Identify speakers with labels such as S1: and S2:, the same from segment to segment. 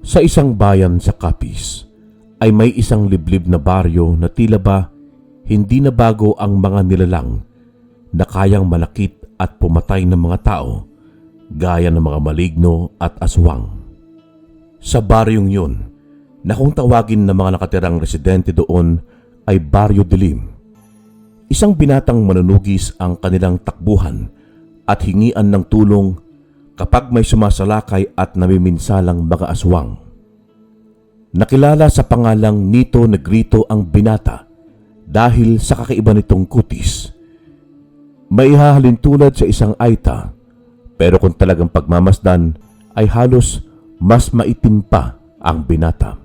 S1: Sa isang bayan sa Capiz ay may isang liblib na baryo na tila ba hindi na bago ang mga nilalang na kayang manakit at pumatay ng mga tao gaya ng mga maligno at aswang. Sa baryong yun, na kung tawagin ng mga nakatirang residente doon ay Baryo Dilim, isang binatang manunugis ang kanilang takbuhan at hingian ng tulong kapag may sumasalakay at namiminsalang mga aswang. Nakilala sa pangalang Nito Negrito ang binata dahil sa kakaiba nitong kutis. May ihahalin tulad sa isang aita, pero kung talagang pagmamasdan ay halos mas maitim pa ang binata.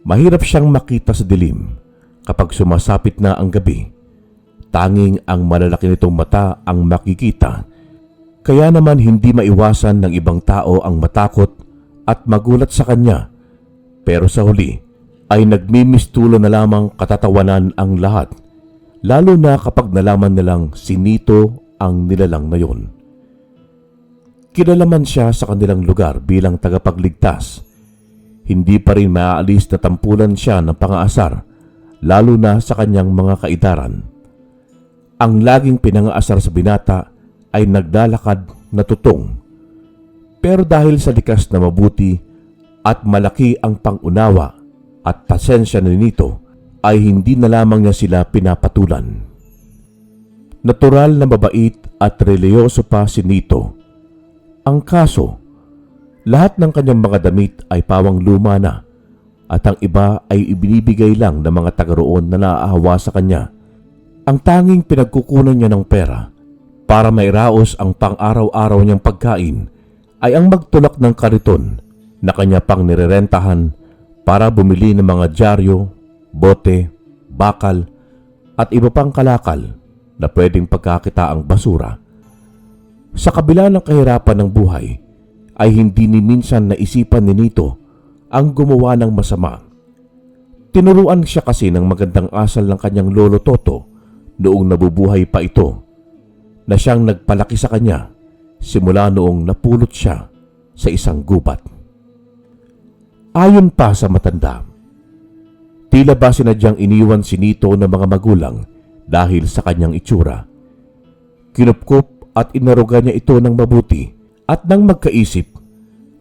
S1: Mahirap siyang makita sa dilim kapag sumasapit na ang gabi. Tanging ang malalaki nitong mata ang makikita. Kaya naman hindi maiwasan ng ibang tao ang matakot at magulat sa kanya. Pero sa huli ay nagmimistulo na lamang katatawanan ang lahat, lalo na kapag nalaman nilang si Nito ang nilalang na yon. Kilala man siya sa kanilang lugar bilang tagapagligtas, hindi pa rin maaalis na tampulan siya ng pangaasar, lalo na sa kanyang mga kaitaran. Ang laging pinangaasar sa binata ay naglalakad na tutong. Pero dahil sa likas na mabuti at malaki ang pangunawa at pasensya ni Nito, ay hindi na lamang niya sila pinapatulan. Natural na mabait at reliyoso pa si Nito. Ang kaso, lahat ng kanyang mga damit ay pawang luma na at ang iba ay ibinibigay lang ng mga taga roon na naaawa sa kanya. Ang tanging pinagkukunan niya ng pera para mairaos ang pang-araw-araw niyang pagkain ay ang magtulak ng kariton na kanya pang nirerentahan para bumili ng mga dyaryo, bote, bakal at iba pang kalakal na pwedeng pagkakitaang basura. Sa kabila ng kahirapan ng buhay, ay hindi ni minsan naisipan ni Nito ang gumawa ng masama. Tinuruan siya kasi ng magandang asal ng kanyang lolo Toto noong nabubuhay pa ito, na siyang nagpalaki sa kanya simula noong napulot siya sa isang gubat. Ayon pa sa matanda, tila ba sinadyang iniwan si Nito ng mga magulang dahil sa kanyang itsura. Kinupkup at inaruga niya ito ng mabuti at nang magkaisip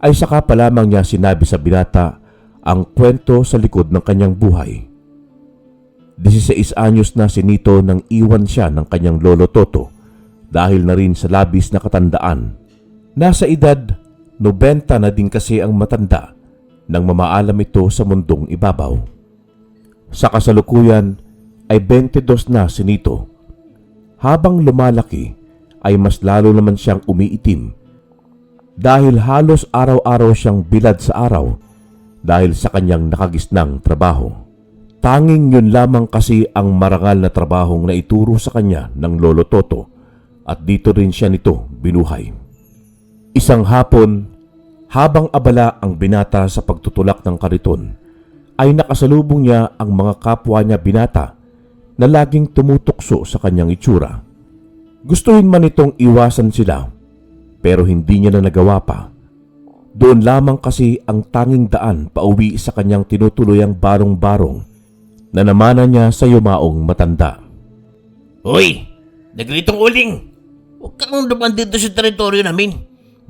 S1: ay saka pa lamang niya sinabi sa binata ang kwento sa likod ng kanyang buhay. 16 anyos na si Nito nang iwan siya ng kanyang lolo Toto dahil na rin sa labis na katandaan. Nasa edad 90 na din kasi ang matanda nang mamaalam ito sa mundong ibabaw. Sa kasalukuyan ay 22 na si Nito. Habang lumalaki ay mas lalo naman siyang umiitim dahil halos araw-araw siyang bilad sa araw dahil sa kanyang nakagisnang trabaho. Tanging yun lamang kasi ang marangal na trabahong naituro sa kanya ng lolo Toto at dito rin siya nito binuhay. Isang hapon, habang abala ang binata sa pagtutulak ng kariton, ay nakasalubong niya ang mga kapwa niya binata na laging tumutukso sa kanyang itsura. Gustuhin man itong iwasan sila, pero hindi niya na nagawa pa. Doon lamang kasi ang tanging daan pauwi sa kanyang tinutuluyang barong-barong na namana niya sa yumaong matanda.
S2: Hoy! Negritong uling! Huwag kang duman dito sa teritoryo namin.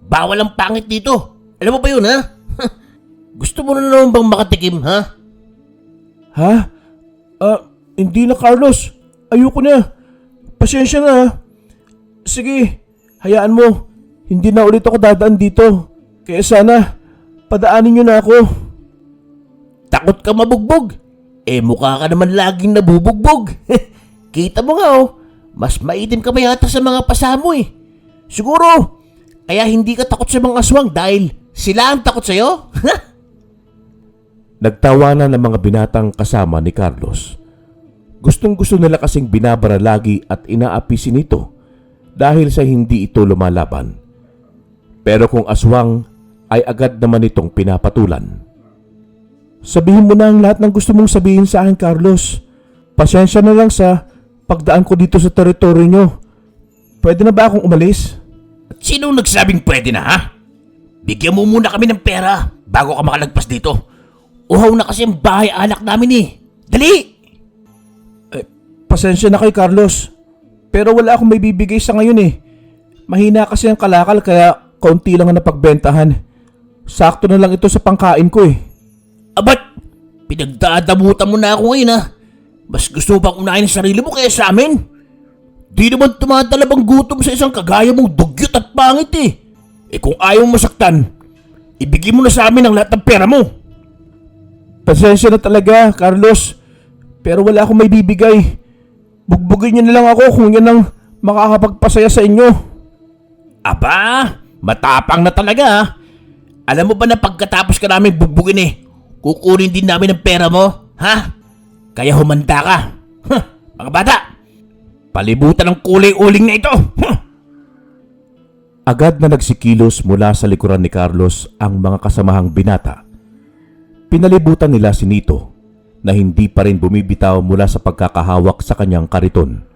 S2: Bawal ang pangit dito. Alam mo ba yun, ha? Gusto mo na naman bang makatikim, ha?
S3: Ha? Hindi na, Carlos. Ayoko na. Pasensya na. Sige, hayaan mo. Hindi na ulit ako dadaan dito. Kaya sana, padaanin niyo na ako.
S2: Takot ka mabugbog? Eh mukha ka naman laging nabubugbog. Kita mo nga mas maitim ka pa yata sa mga pasamo eh. Siguro, kaya hindi ka takot sa mga aswang dahil sila ang takot sa'yo?
S1: Nagtawanan ng mga binatang kasama ni Carlos. Gustong-gusto nila kasing binabara lagi at inaapi si Nito dahil sa hindi ito lumalaban. Pero kung aswang ay agad naman itong pinapatulan.
S3: Sabihin mo na ang lahat ng gusto mong sabihin sa akin, Carlos. Pasensya na lang sa pagdaan ko dito sa teritoryo nyo. Pwede na ba akong umalis?
S2: At sinong nagsabing pwede na, ha? Bigyan mo muna kami ng pera bago ka makalagpas dito. Uhaw na kasi ang bahay alak namin eh. Dali!
S3: Pasensya na kay Carlos. Pero wala akong may bibigay sa ngayon eh. Mahina kasi ang kalakal kaya kaunti lang ang napagbentahan. Sakto na lang ito sa pangkain ko eh.
S2: Abat! Pinagdadamutan mo na ako ngayon ha. Mas gusto mo pang unahin ang sarili mo kaya sa amin. Di naman tumatalab ang gutom sa isang kagaya mong dugyot at pangit eh. Eh kung ayaw mo masaktan, ibigay mo na sa amin ang lahat ng pera mo.
S3: Pasensya na talaga, Carlos. Pero wala akong may bibigay. Bugbugin niyo na lang ako kung yan ang makakapagpasaya sa inyo.
S2: Aba, matapang na talaga ha. Alam mo ba na pagkatapos ka namin bugbugin eh, kukunin din namin ang pera mo, ha? Kaya humanda ka. Huh, mga bata, palibutan ng kulay-uling na ito. Huh.
S1: Agad na nagsikilos mula sa likuran ni Carlos ang mga kasamahang binata. Pinalibutan nila si Nito na hindi pa rin bumibitaw mula sa pagkakahawak sa kanyang kariton.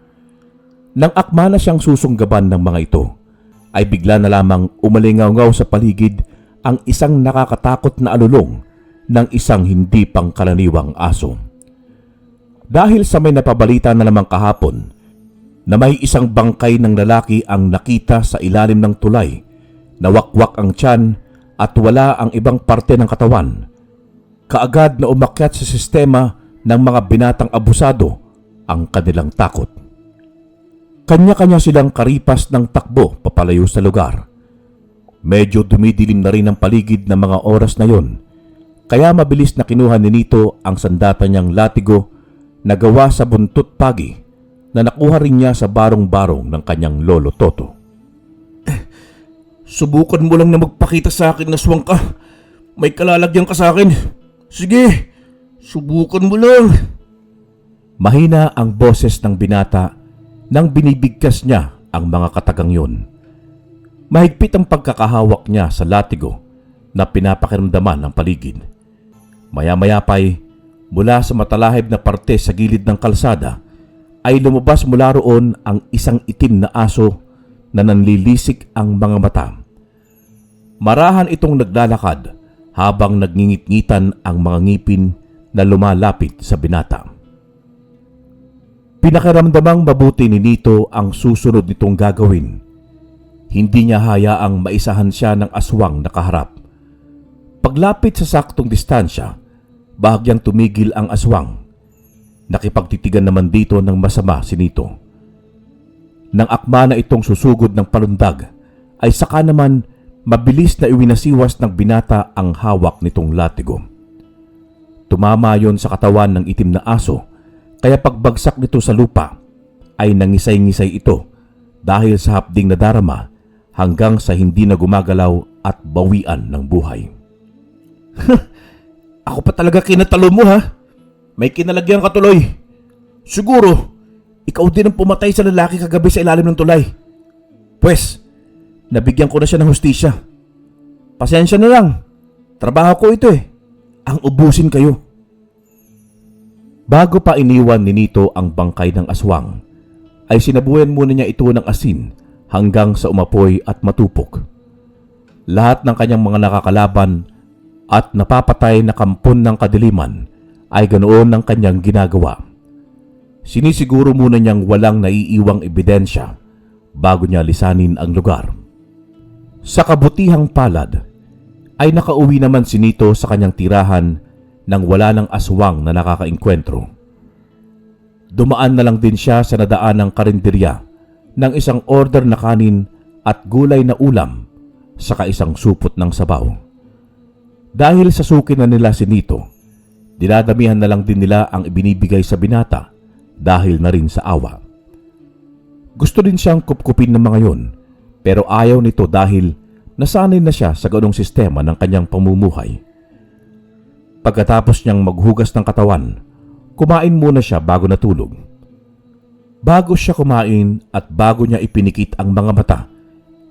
S1: Nang akma na siyang susunggaban ng mga ito, ay bigla na lamang umalingaw-ngaw sa paligid ang isang nakakatakot na alulong ng isang hindi pangkaraniwang aso. Dahil sa may napabalita na lamang kahapon na may isang bangkay ng lalaki ang nakita sa ilalim ng tulay, nawakwak ang tiyan at wala ang ibang parte ng katawan, kaagad na umakyat sa sistema ng mga binatang abusado ang kanilang takot. Kanya-kanya silang karipas ng takbo papalayo sa lugar. Medyo dumidilim na rin ang paligid ng mga oras na yon, kaya mabilis na kinuha ni Nito ang sandata niyang latigo na gawa sa buntot pagi na nakuha rin niya sa barong-barong ng kanyang lolo Toto.
S3: Subukan mo lang na magpakita sa akin na swang ka. May kalalagyan ka sa akin. Sige, subukan mo lang.
S1: Mahina ang boses ng binata nang binibigkas niya ang mga katagang yun. Mahigpit ang pagkakahawak niya sa latigo na pinapakiramdaman ng paligid. Maya-maya pa'y mula sa matalahib na parte sa gilid ng kalsada ay lumabas mula roon ang isang itim na aso na nanlilisik ang mga mata. Marahan itong naglalakad habang nagngingit-ngitan ang mga ngipin na lumalapit sa binata. Pinakiramdamang mabuti ni Nito ang susunod nitong gagawin. Hindi niya hayaang maisahan siya ng aswang na kaharap. Paglapit sa saktong distansya, bahagyang tumigil ang aswang. Nakipagtitigan naman dito ng masama si Nito. Nang akma na itong susugod ng palundag, ay saka naman mabilis na iwinasiwas ng binata ang hawak nitong latigo. Tumama yon sa katawan ng itim na aso, kaya pagbagsak nito sa lupa ay nangisay-ngisay ito dahil sa hapding na darama hanggang sa hindi na gumagalaw at bawian ng buhay.
S3: Ako pa talaga kinatalo mo ha. May kinalagyan ka tuloy. Siguro, ikaw din ang pumatay sa lalaki kagabi sa ilalim ng tulay. Pwes, nabigyan ko na siya ng hustisya. Pasensya na lang. Trabaho ko ito eh. Ang ubusin kayo.
S1: Bago pa iniwan ni Nito ang bangkay ng aswang, ay sinabuyan muna niya ito ng asin hanggang sa umapoy at matupok. Lahat ng kanyang mga nakakalaban at napapatay na kampon ng kadiliman ay ganoon ang kanyang ginagawa. Sinisiguro muna niyang walang naiiwang ebidensya bago niya lisanin ang lugar. Sa kabutihang palad ay nakauwi naman si Nito sa kanyang tirahan nang wala ng aswang na nakakaengkwentro. Dumaan na lang din siya sa nadaanang karinderya ng isang order na kanin at gulay na ulam saka isang supot ng sabaw. Dahil sa suki na nila si Nito, dinadamihan na lang din nila ang ibinibigay sa binata dahil na rin sa awa. Gusto din siyang kupkupin ng mga yon, pero ayaw nito dahil nasanay na siya sa ganong sistema ng kanyang pamumuhay. Pagkatapos niyang maghugas ng katawan, kumain muna siya bago natulog. Bago siya kumain at bago niya ipinikit ang mga mata,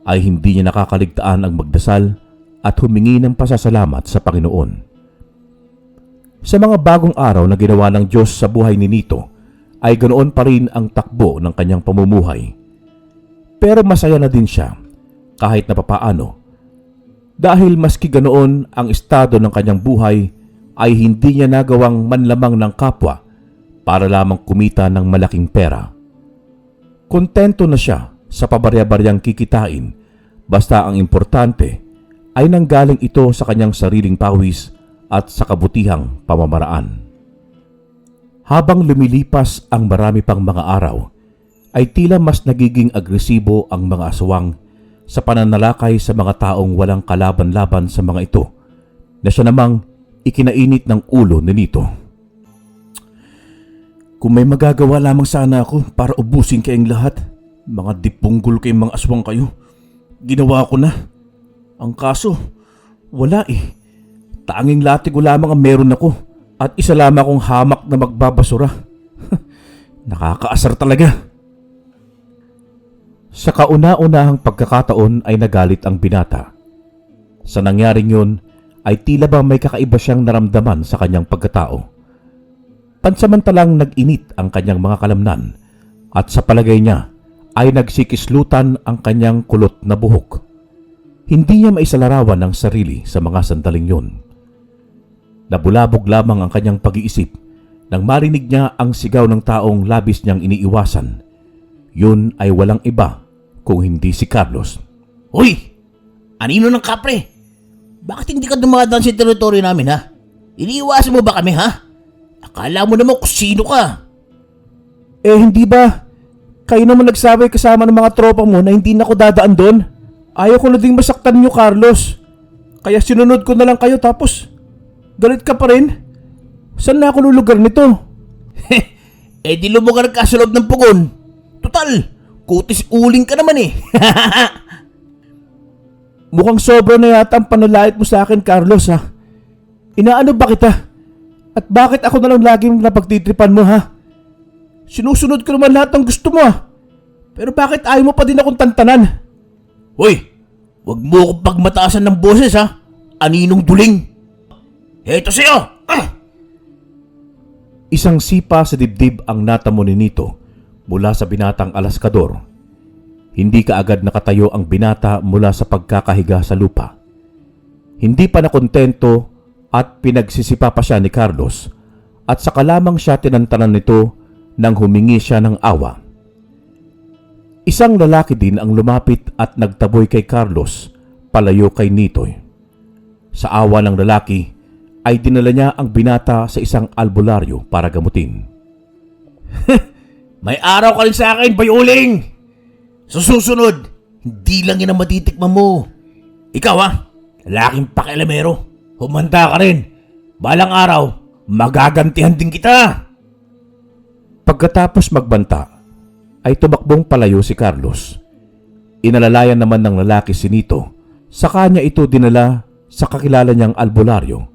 S1: ay hindi niya nakakaligtaan ang magdasal at humingi ng pasasalamat sa Panginoon. Sa mga bagong araw na ginawa ng Diyos sa buhay ni Nito, ay ganoon pa rin ang takbo ng kanyang pamumuhay. Pero masaya na din siya kahit na papaano Dahil maski ganoon ang estado ng kanyang buhay ay hindi niya nagawang manlamang ng kapwa para lamang kumita ng malaking pera. Kontento na siya sa pabarya-baryang kikitain basta ang importante ay nanggaling ito sa kanyang sariling pawis at sa kabutihang pamamaraan. Habang lumilipas ang marami pang mga araw, ay tila mas nagiging agresibo ang mga aswang sa pananalakay sa mga taong walang kalaban-laban sa mga ito na siya namang ikinainit ng ulo ni Nito. Kung may magagawa lamang sana ako para ubusin kayong lahat, mga dipunggol kayong mga aswang kayo, ginawa ko na. Ang kaso, wala eh. Tanging latigo lamang ang meron ako at isa lamang akong hamak na magbabasura. Nakakaasar talaga. Sa kauna-unahang pagkakataon ay nagalit ang binata. Sa nangyaring yun ay tila ba may kakaiba siyang naramdaman sa kanyang pagkatao. Pansamantalang nag-init ang kanyang mga kalamnan at sa palagay niya ay nagsikislutan ang kanyang kulot na buhok. Hindi niya maisalarawan ang sarili sa mga sandaling yun. Nabulabog lamang ang kanyang pag-iisip nang marinig niya ang sigaw ng taong labis niyang iniiwasan. Yun ay walang iba kung hindi si Carlos.
S2: Hoy! Anino ng kapre? Bakit hindi ka dumadaan sa teritoryo namin, ha? Iniiwasan mo ba kami, ha? Akala mo naman kung sino ka.
S3: Eh hindi ba? Kayo naman nagsabi kasama ng mga tropa mo na hindi na ako dadaan doon. Ayaw ko na ding masaktan niyo, Carlos. Kaya sinunod ko na lang kayo tapos galit ka pa rin? Saan na ako lulugar nito?
S2: Eh di lumugar ka sa loob ng pugon. Total, kutis uling ka naman eh.
S3: Mukhang sobra na yata ang panalait mo sa akin, Carlos, ha? Inaano ba kita? At bakit ako na lang laging napagtitripan mo, ha? Sinusunod ko naman lahat ng gusto mo, ha? Pero bakit ayaw mo pa din akong tantanan?
S2: Hoy, wag mo akong pagmataasan ng boses, ha? Aninong duling. Heto sa'yo!
S1: Isang sipa sa dibdib ang natamo ni Nito mula sa binatang alaskador. Hindi kaagad nakatayo ang binata mula sa pagkakahiga sa lupa. Hindi pa nakontento at pinagsisipa pa siya ni Carlos at saka lamang siya tinantanan nito nang humingi siya ng awa. Isang lalaki din ang lumapit at nagtaboy kay Carlos palayo kay Nito. Sa awa ng lalaki ay dinala niya ang binata sa isang albularyo para gamutin.
S2: May araw ka rin sa akin, bayuling! Sa susunod, hindi lang yan ang matitikman mo. Ikaw lalaking pakialamero. Humanda ka rin. Balang araw, magagantihan din kita.
S1: Pagkatapos magbanta, ay tumakbong palayo si Carlos. Inalalayan naman ng lalaki si Nito. Sa kanya ito dinala sa kakilala niyang albularyo.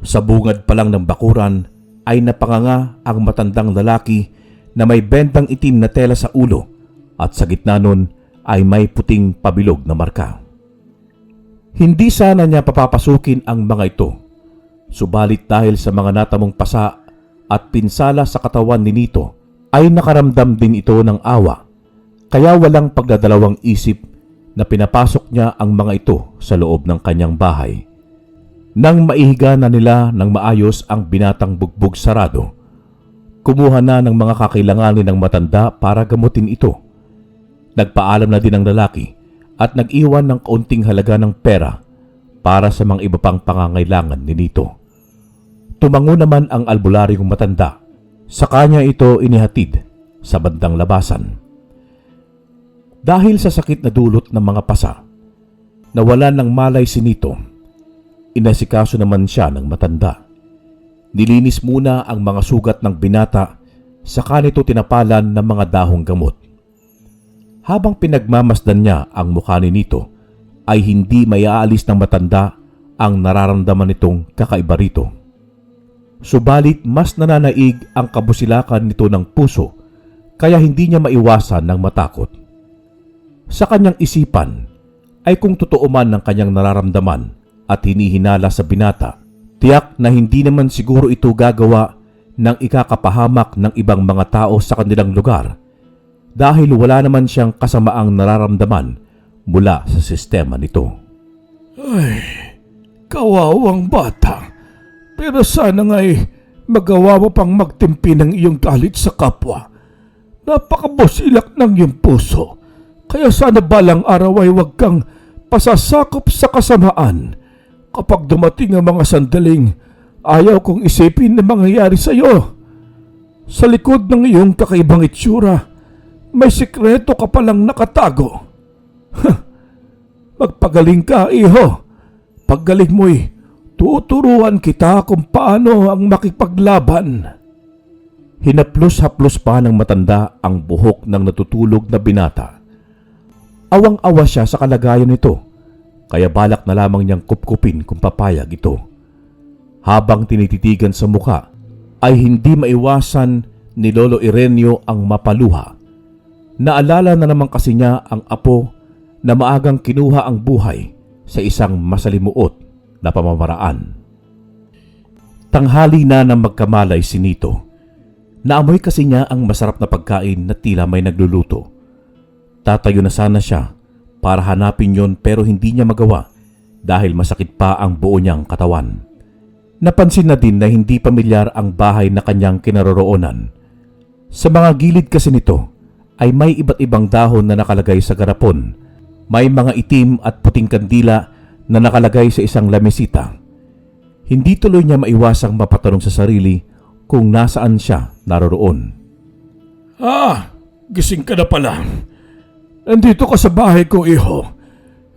S1: Sa bungad pa lang ng bakuran ay napanganga ang matandang lalaki na may bendang itim na tela sa ulo at sa gitna nun ay may puting pabilog na marka. Hindi sana niya papapasukin ang mga ito, subalit dahil sa mga natamong pasa at pinsala sa katawan ni Nito ay nakaramdam din ito ng awa, kaya walang pagdadalawang isip na pinapasok niya ang mga ito sa loob ng kanyang bahay. Nang maihiga na nila ng maayos ang binatang bugbog sarado, kumuha na ng mga kakailanganin ng matanda para gamutin ito. Nagpaalam na din ang lalaki at nag-iwan ng kaunting halaga ng pera para sa mga iba pang pangangailangan ni Nito. Tumango naman ang albularyong matanda. Sa kanya ito inihatid sa bandang labasan. Dahil sa sakit na dulot ng mga pasa, nawalan ng malay si Nito. Inasikaso naman siya ng matanda. Nilinis muna ang mga sugat ng binata, saka nito tinapalan ng mga dahong gamot. Habang pinagmamasdan niya ang mukha ni Nito, ay hindi maiaalis ng matanda ang nararamdaman nitong kakaiba rito. Subalit mas nananaig ang kabusilakan nito ng puso, kaya hindi niya maiwasan ng matakot. Sa kanyang isipan ay kung totoo man ang kanyang nararamdaman at hinihinala sa binata, tiyak na hindi naman siguro ito gagawa ng ikakapahamak ng ibang mga tao sa kanilang lugar dahil wala naman siyang kasamaang nararamdaman mula sa sistema nito.
S3: Ay, kawawang bata. Pero sana nga'y magawa mo pang magtimpi ng iyong galit sa kapwa. Napakabusilak ng iyong puso. Kaya sana balang araw ay huwag kang pasasakop sa kasamaan. Kapag dumating ang mga sandaling, ayaw kong isipin na mangyayari sa iyo. Sa likod ng iyong kakaibang itsura, may sikreto ka palang nakatago. Magpagaling ka, iho. Paggaling mo'y tuturuan kita kung paano ang makipaglaban.
S1: Hinaplos-haplos pa ng matanda ang buhok ng natutulog na binata. Awang-awa siya sa kalagayan nito, kaya balak na lamang niyang kupkupin kung papayag ito. Habang tinititigan sa muka, ay hindi maiwasan ni Lolo Ireneo ang mapaluha. Naalala na naman kasi niya ang apo na maagang kinuha ang buhay sa isang masalimuot na pamamaraan. Tanghali na nang magkamalay si Nito. Naamoy kasi niya ang masarap na pagkain na tila may nagluluto. Tatayo na sana siya para hanapin yon pero hindi niya magawa dahil masakit pa ang buo niyang katawan. Napansin na din na hindi pamilyar ang bahay na kanyang kinaroroonan. Sa mga gilid kasi nito ay may iba't ibang dahon na nakalagay sa garapon. May mga itim at puting kandila na nakalagay sa isang lamesita. Hindi tuloy niya maiwasang mapatanong sa sarili kung nasaan siya naroroon.
S3: Gising ka na pala. Nandito ka sa bahay ko, iho.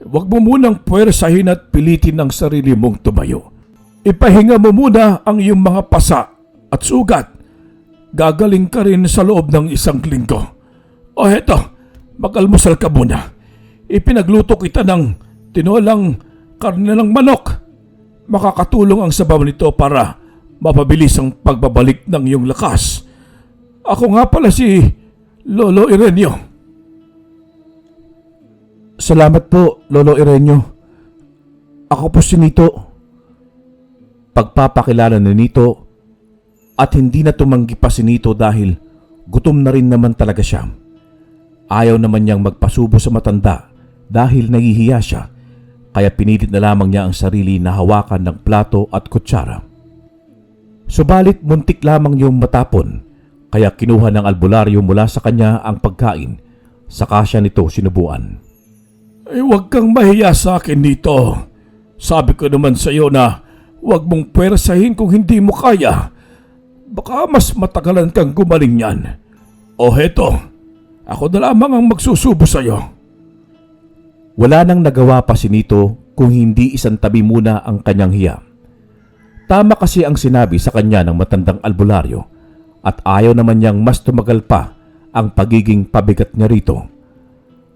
S3: Huwag mo munang puwersahin at pilitin ang sarili mong tumayo. Ipahinga mo muna ang iyong mga pasa at sugat. Gagaling ka rin sa loob ng 1 linggo. O heto, mag-almusal ka muna. Ipinagluto kita ng tinolang karne ng manok. Makakatulong ang sabaw nito para mapabilis ang pagbabalik ng iyong lakas. Ako nga pala si Lolo Ireneo.
S1: Salamat po, Lolo Ireneo. Ako po si Nito. Pagpapakilala ni Nito at hindi na tumanggi pa si Nito dahil gutom na rin naman talaga siya. Ayaw naman niyang magpasubo sa matanda dahil nahihiya siya, kaya pinilit na lamang niya ang sarili na hawakan ng plato at kutsara. Subalit muntik lamang yung matapon, kaya kinuha ng albularyo mula sa kanya ang pagkain, saka siya nito sinubuan.
S3: Ay, huwag kang mahiya sa akin dito. Sabi ko naman sa iyo na huwag mong pwersahin kung hindi mo kaya. Baka mas matagalan kang gumaling yan. O heto, ako na lamang ang magsusubo sa iyo.
S1: Wala nang nagawa pa si Nito kung hindi isantabi muna ang kanyang hiya. Tama kasi ang sinabi sa kanya ng matandang albularyo at ayaw naman niyang mas tumagal pa ang pagiging pabigat niya rito.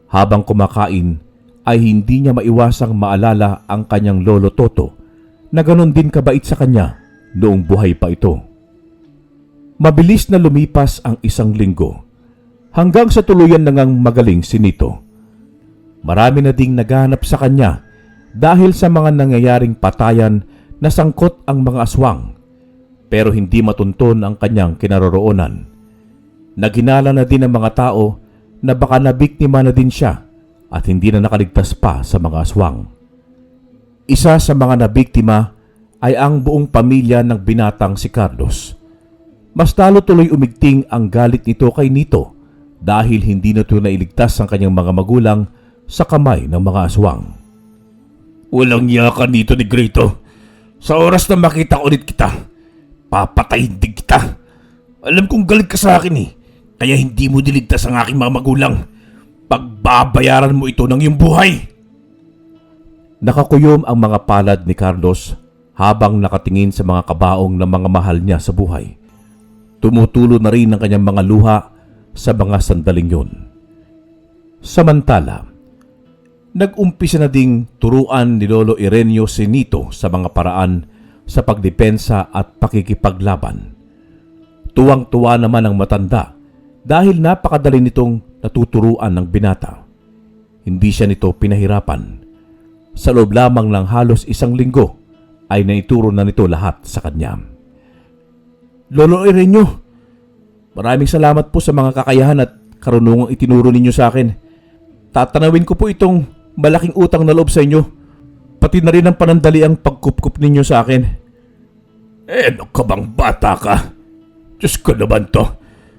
S1: Habang kumakain ay hindi niya maiwasang maalala ang kanyang lolo Toto na ganon din kabait sa kanya noong buhay pa ito. Mabilis na lumipas ang 1 linggo hanggang sa tuluyan na ngang magaling si Nito. Marami na ding naghanap sa kanya dahil sa mga nangyayaring patayan na sangkot ang mga aswang, pero hindi matunton ang kanyang kinaroroonan. Naginala na din ng mga tao na baka nabiktima na din siya at hindi na nakaligtas pa sa mga aswang. Isa sa mga nabiktima ay ang buong pamilya ng binatang si Carlos. Mas lalo tuloy umigting ang galit nito kay Nito dahil hindi na ito nailigtas ang kanyang mga magulang sa kamay ng mga aswang.
S3: Walang yakan dito ni Grito. Sa oras na makita ulit kita, papatayin din kita. Alam kong galit ka sa akin kaya hindi mo diligtas ang aking mga magulang. Pagbabayaran mo ito ng iyong buhay.
S1: Nakakuyom ang mga palad ni Carlos habang nakatingin sa mga kabaong ng mga mahal niya sa buhay. Tumutulo na rin ang kanyang mga luha sa mga sandaling yun. Samantala, nag-umpisa na ding turuan ni Lolo Ireneo si Nito sa mga paraan sa pagdepensa at pakikipaglaban. Tuwang-tuwa naman ang matanda dahil napakadali nitong natuturuan ng binata. Hindi siya nito pinahirapan. Sa loob lamang ng halos 1 linggo ay naituro na nito lahat sa kanya.
S3: Lolo Ireneo, maraming salamat po sa mga kakayahan at karunungang itinuro ninyo sa akin. Tatanawin ko po itong malaking utang na loob sa inyo pati na rin ang panandali ang pagkupkup ninyo sa akin.
S2: Ano ka bang bata ka? Diyos ko naman to.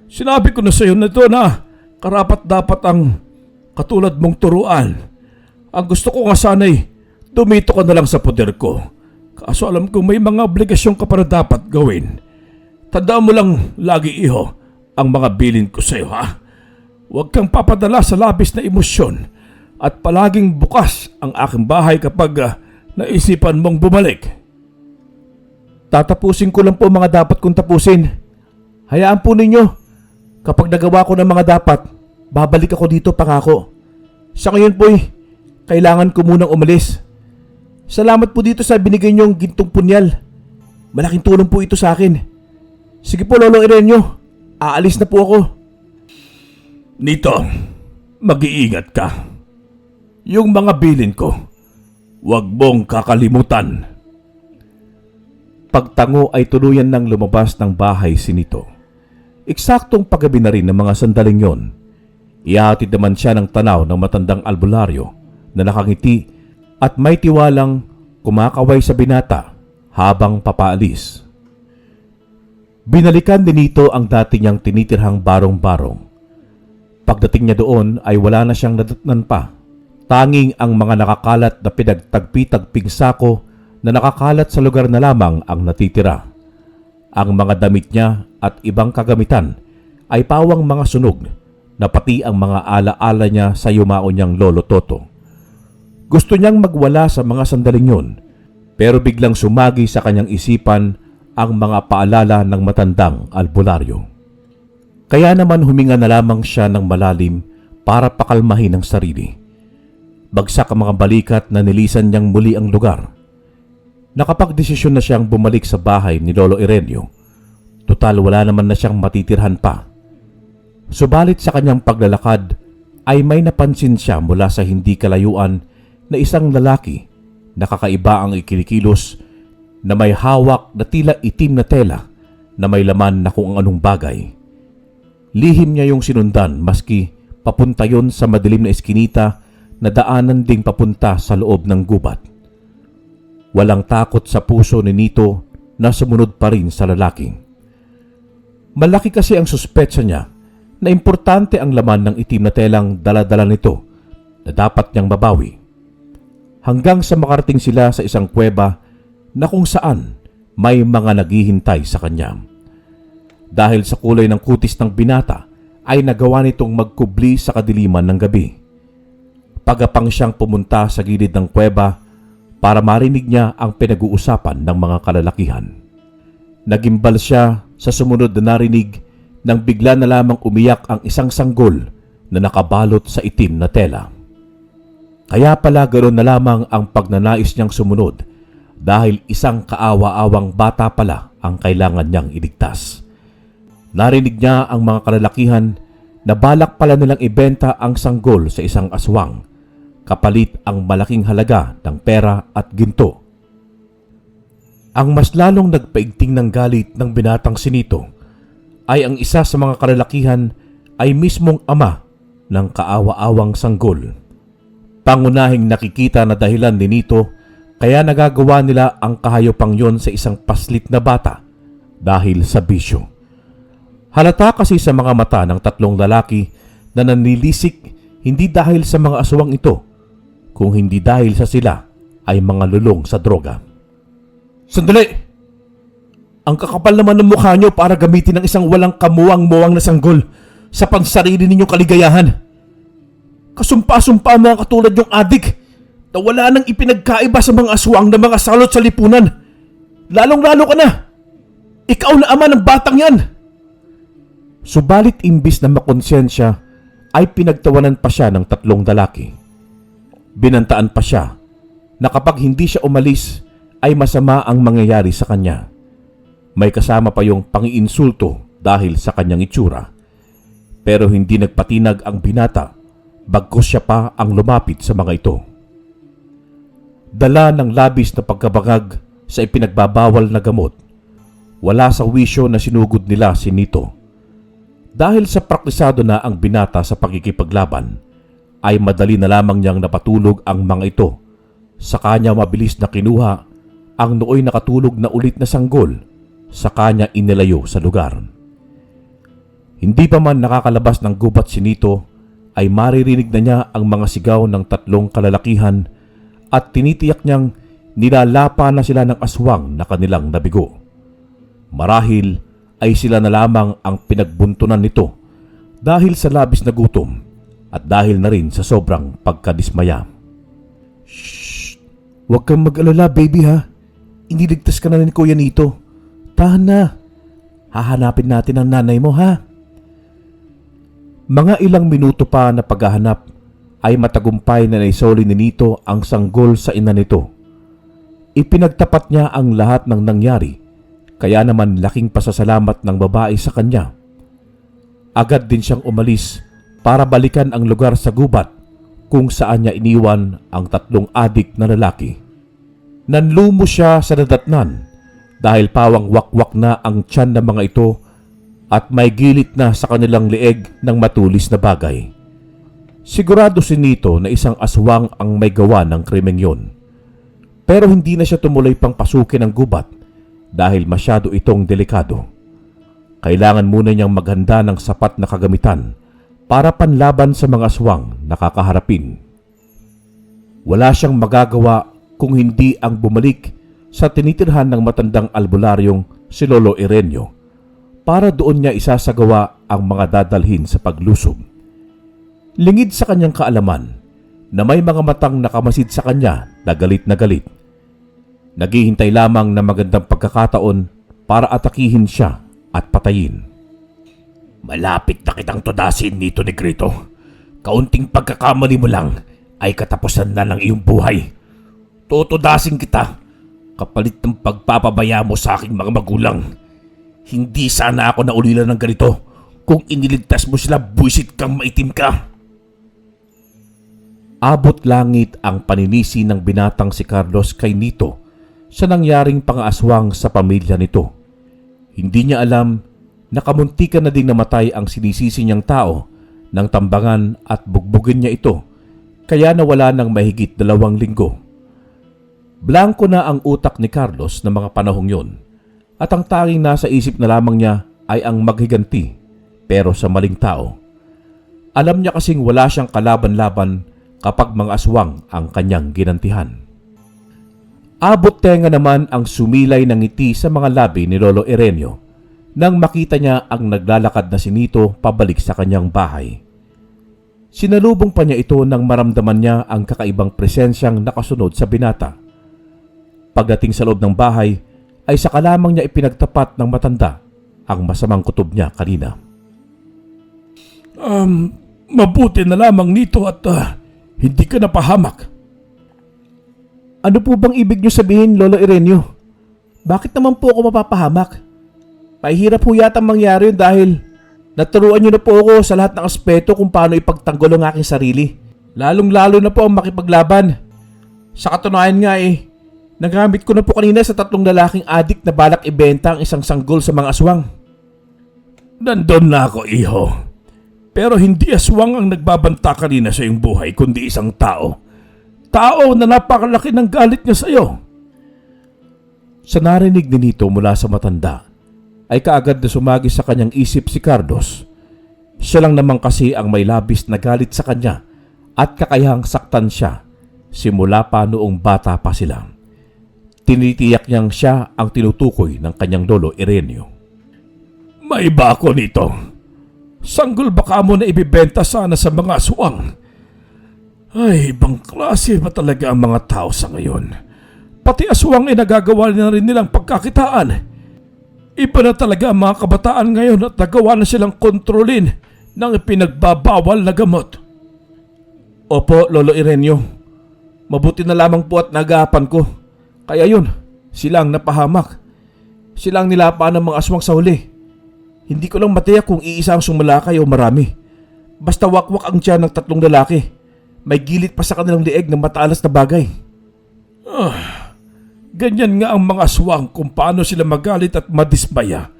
S3: Sinabi ko na sa iyo na ito na karapat dapat ang katulad mong turuan. Ang gusto ko nga sana'y tumito ka na lang sa poder ko. Kaso alam ko may mga obligasyon ka pa na dapat gawin. Tandaan mo lang lagi, iho, ang mga bilin ko sa iyo, ha? Huwag kang papadala sa labis na emosyon at palaging bukas ang aking bahay kapag naisipan mong bumalik. Tatapusin ko lang po mga dapat kong tapusin. Hayaan po ninyo. Kapag nagawa ko ng mga dapat, babalik ako dito, pangako. Sa ngayon po'y kailangan ko munang umalis. Salamat po dito sa binigay niyong gintong punyal. Malaking tulong po ito sa akin. Sige po, Lolo Irenyo. Aalis na po ako.
S2: Nito, mag-iingat ka.
S3: Yung mga bilin ko, huwag mong kakalimutan. Pagtango ay tuluyan nang lumabas ng bahay si Nito. Eksaktong paggabi na rin ng mga sandaling yon. Ihahatid naman siya ng tanaw ng matandang albularyo na nakangiti at may tiwalang kumakaway sa binata habang papaalis. Binalikan din Nito ang dati niyang tinitirhang barong-barong. Pagdating niya doon ay wala na siyang nadatnan pa. Tanging ang mga nakakalat na pinagtagpi-tagping sako na nakakalat sa lugar na lamang ang natitira. Ang mga damit niya at ibang kagamitan ay pawang mga sunog na pati ang mga alaala niya sa yumao niyang lolo Toto. Gusto niyang magwala sa mga sandaling yun, pero biglang sumagi sa kanyang isipan ang mga paalala ng matandang albularyo. Kaya naman huminga na lamang siya ng malalim para pakalmahin ang sarili. Bagsak ang mga balikat na nilisan niyang muli ang lugar. Nakapagdesisyon na siyang bumalik sa bahay ni Lolo Irenyo. Tutal wala naman na siyang matitirhan pa. Subalit sa kanyang paglalakad ay may napansin siya mula sa hindi kalayuan na isang lalaki na kakaiba ang ikinikilos na may hawak na tila itim na tela na may laman na kung anong bagay. Lihim niya yung sinundan maski papunta yon sa madilim na eskinita na daanan ding papunta sa loob ng gubat. Walang takot sa puso ni Nito na sumunod pa rin sa lalaki. Malaki kasi ang suspetsa niya na importante ang laman ng itim na telang dala-dala nito na dapat niyang mabawi. Hanggang sa makarating sila sa isang kuweba na kung saan may mga naghihintay sa kanya. Dahil sa kulay ng kutis ng binata ay nagawa nitong magkubli sa kadiliman ng gabi. Pagapang siyang pumunta sa gilid ng kuweba para marinig niya ang pinag-uusapan ng mga kalalakihan. Nagimbal siya sa sumunod na narinig nang bigla na lamang umiyak ang isang sanggol na nakabalot sa itim na tela. Kaya pala ganoon na lamang ang pagnanais niyang sumunod dahil isang kaawa-awang bata pala ang kailangan niyang iligtas. Narinig niya ang mga kalalakihan na balak pala nilang ibenta ang sanggol sa isang aswang kapalit ang malaking halaga ng pera at ginto. Ang mas lalong nagpaigting ng galit ng binatang si Nito ay ang isa sa mga kalalakihan ay mismong ama ng kaawa-awang sanggol. Pangunahing nakikita na dahilan ni Nito kaya nagagawa nila ang kahayopang yon sa isang paslit na bata dahil sa bisyo. Halata kasi sa mga mata ng tatlong lalaki na nanilisik hindi dahil sa mga aswang ito, kung hindi dahil sa sila ay mga lulong sa droga. Sandali! Ang kakapal naman ng mukha nyo para gamitin ng isang walang kamuwang-muwang na sanggol sa pansarili ninyong kaligayahan. Kasumpa-sumpa mga katulad yung adik na wala nang ipinagkaiba sa mga aswang na mga salot sa lipunan. Lalong-lalo ka na! Ikaw na ama ng batang yan! Subalit imbis na makonsensya ay pinagtawanan pa siya ng tatlong lalaki. Binantaan pa siya na kapag hindi siya umalis ay masama ang mangyayari sa kanya. May kasama pa yung pangiinsulto dahil sa kanyang itsura. Pero hindi nagpatinag ang binata bagkus siya pa ang lumapit sa mga ito. Dala ng labis na pagkabangag sa ipinagbabawal na gamot, wala sa wisyo na sinugod nila si Nito. Dahil sa praktisado na ang binata sa pagkikipaglaban, ay madali na lamang niyang napatulog ang mga ito
S1: Sa kanya mabilis na kinuha ang nooy nakatulog na ulit na sanggol sa kanya inilayo sa lugar. Hindi pa man nakakalabas ng gubat si Nito ay maririnig na niya ang mga sigaw ng tatlong kalalakihan at tinitiyak niyang nilalapa na sila ng aswang na kanilang nabigo. Marahil ay sila na lamang ang pinagbuntunan nito dahil sa labis na gutom at dahil na rin sa sobrang pagkadismaya. Shh! Huwag kang mag-alala, baby ha. Iniligtas ka na ni Kuya Nito. Tahan na. Hahanapin natin ang nanay mo ha. Mga ilang minuto pa na paghahanap ay matagumpay na naisoli ni Nito ang sanggol sa ina nito. Ipinagtapat niya ang lahat ng nangyari, kaya naman laking pasasalamat ng babae sa kanya. Agad din siyang umalis para balikan ang lugar sa gubat kung saan niya iniwan ang tatlong adik na lalaki. Nanlumo siya sa nadatnan dahil pawang wakwak na ang tiyan ng mga ito at may gilit na sa kanilang leeg ng matulis na bagay. Sigurado si Nito na isang aswang ang may gawa ng krimeng yon. Pero hindi na siya tumuloy pang pasukin ang gubat dahil masyado itong delikado. Kailangan muna niyang maghanda ng sapat na kagamitan para panlaban sa mga aswang na kakaharapin. Wala siyang magagawa kung hindi ang bumalik sa tinitirhan ng matandang albularyong si Lolo Ireneo para doon niya isasagawa ang mga dadalhin sa paglusob. Lingid sa kanyang kaalaman na may mga matang nakamasid sa kanya na galit na galit. Naghihintay lamang na magandang pagkakataon para atakihin siya at patayin.
S2: Malapit na kitang tudasin nito, Negrito. Kaunting pagkakamali mo lang ay katapusan na ng iyong buhay. Tutudasin kita kapalit ng pagpapabaya mo sa aking mga magulang. Hindi sana ako naulilan ng ganito kung iniligtas mo sila, buisit kang maitim ka.
S1: Abot langit ang paninisi ng binatang si Carlos kay Nito sa nangyaring pangaaswang sa pamilya nito. Hindi niya alam na kamuntikan na ding namatay ang sinisisi niyang tao nang tambangan at bugbugin niya ito, kaya nawala ng mahigit 2 linggo. Blanko na ang utak ni Carlos na mga panahong yon at ang tanging nasa isip na lamang niya ay ang maghiganti pero sa maling tao. Alam niya kasing wala siyang kalaban-laban kapag mga aswang ang kanyang ginantihan. Abot tenga naman ang sumilay ng ngiti sa mga labi ni Lolo Ireneo nang makita niya ang naglalakad na si Nito pabalik sa kanyang bahay. Sinalubong pa niya ito nang maramdaman niya ang kakaibang presensyang nakasunod sa binata. Pagdating sa loob ng bahay ay saka lamang niya ipinagtapat ng matanda ang masamang kutob niya kanina.
S3: Mabuti na lamang Nito at hindi ka napahamak.
S1: Ano po bang ibig niyo sabihin, Lolo Ireneo? Bakit naman po ako mapapahamak? Pahihirap po yata mangyari yun dahil naturuan niyo na po ako sa lahat ng aspeto kung paano ipagtanggol ang aking sarili. Lalong-lalo na po ang makipaglaban. Sa katunayan nga nagamit ko na po kanina sa 3 lalaking adik na balak ibenta ang isang sanggol sa mga aswang.
S3: Nandun na ako, iho. Pero hindi aswang ang nagbabanta kanina sa iyong buhay, kundi isang tao. Tao na napakalaki ng galit niya sa iyo.
S1: Sa narinig ni Nito mula sa matanda, ay kaagad na sumagi sa kanyang isip si Carlos. Siya lang naman kasi ang may labis na galit sa kanya at kakayahang saktan siya simula pa noong bata pa sila. Tinitiyak niyang siya ang tinutukoy ng kanyang lolo Ireneo.
S3: May iba ako nito. Sanggol baka mo na ibibenta sana sa mga aswang. Ay, ibang klase ba talaga ang mga tao sa ngayon? Pati aswang ay nagagawa na rin nilang pagkakitaan. Iba na talaga ang mga kabataan ngayon at nagawa na silang kontrolin ng pinagbabawal na gamot.
S1: Opo, Lolo Ireneo. Mabuti na lamang po at nagapan ko. Kaya yun, silang napahamak. Silang nilapaan ng mga aswang sa huli. Hindi ko lang matiyak kung iisa ang sumalakay o marami. Basta wakwak ang tiyan ng 3 lalaki. May gilit pa sa kanilang leeg ng mataalas na bagay.
S3: Ganyan nga ang mga aswang kung paano sila magalit at madismaya.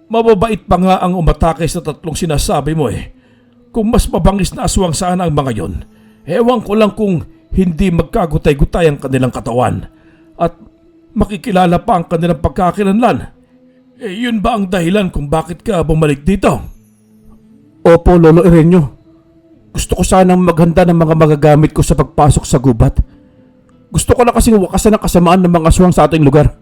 S3: Mababait pa nga ang umatake sa 3 sinasabi mo Kung mas mabangis na aswang sana ang mga yon, ewan ko lang kung hindi magkagutay-gutay ang kanilang katawan at makikilala pa ang kanilang pagkakakilanlan. Yun ba ang dahilan kung bakit ka bumalik dito? Opo, Lolo Irenyo. Gusto ko sanang maghanda ng mga magagamit ko sa pagpasok sa gubat. Gusto ko na kasing wakasan ang kasamaan ng mga aswang sa ating lugar.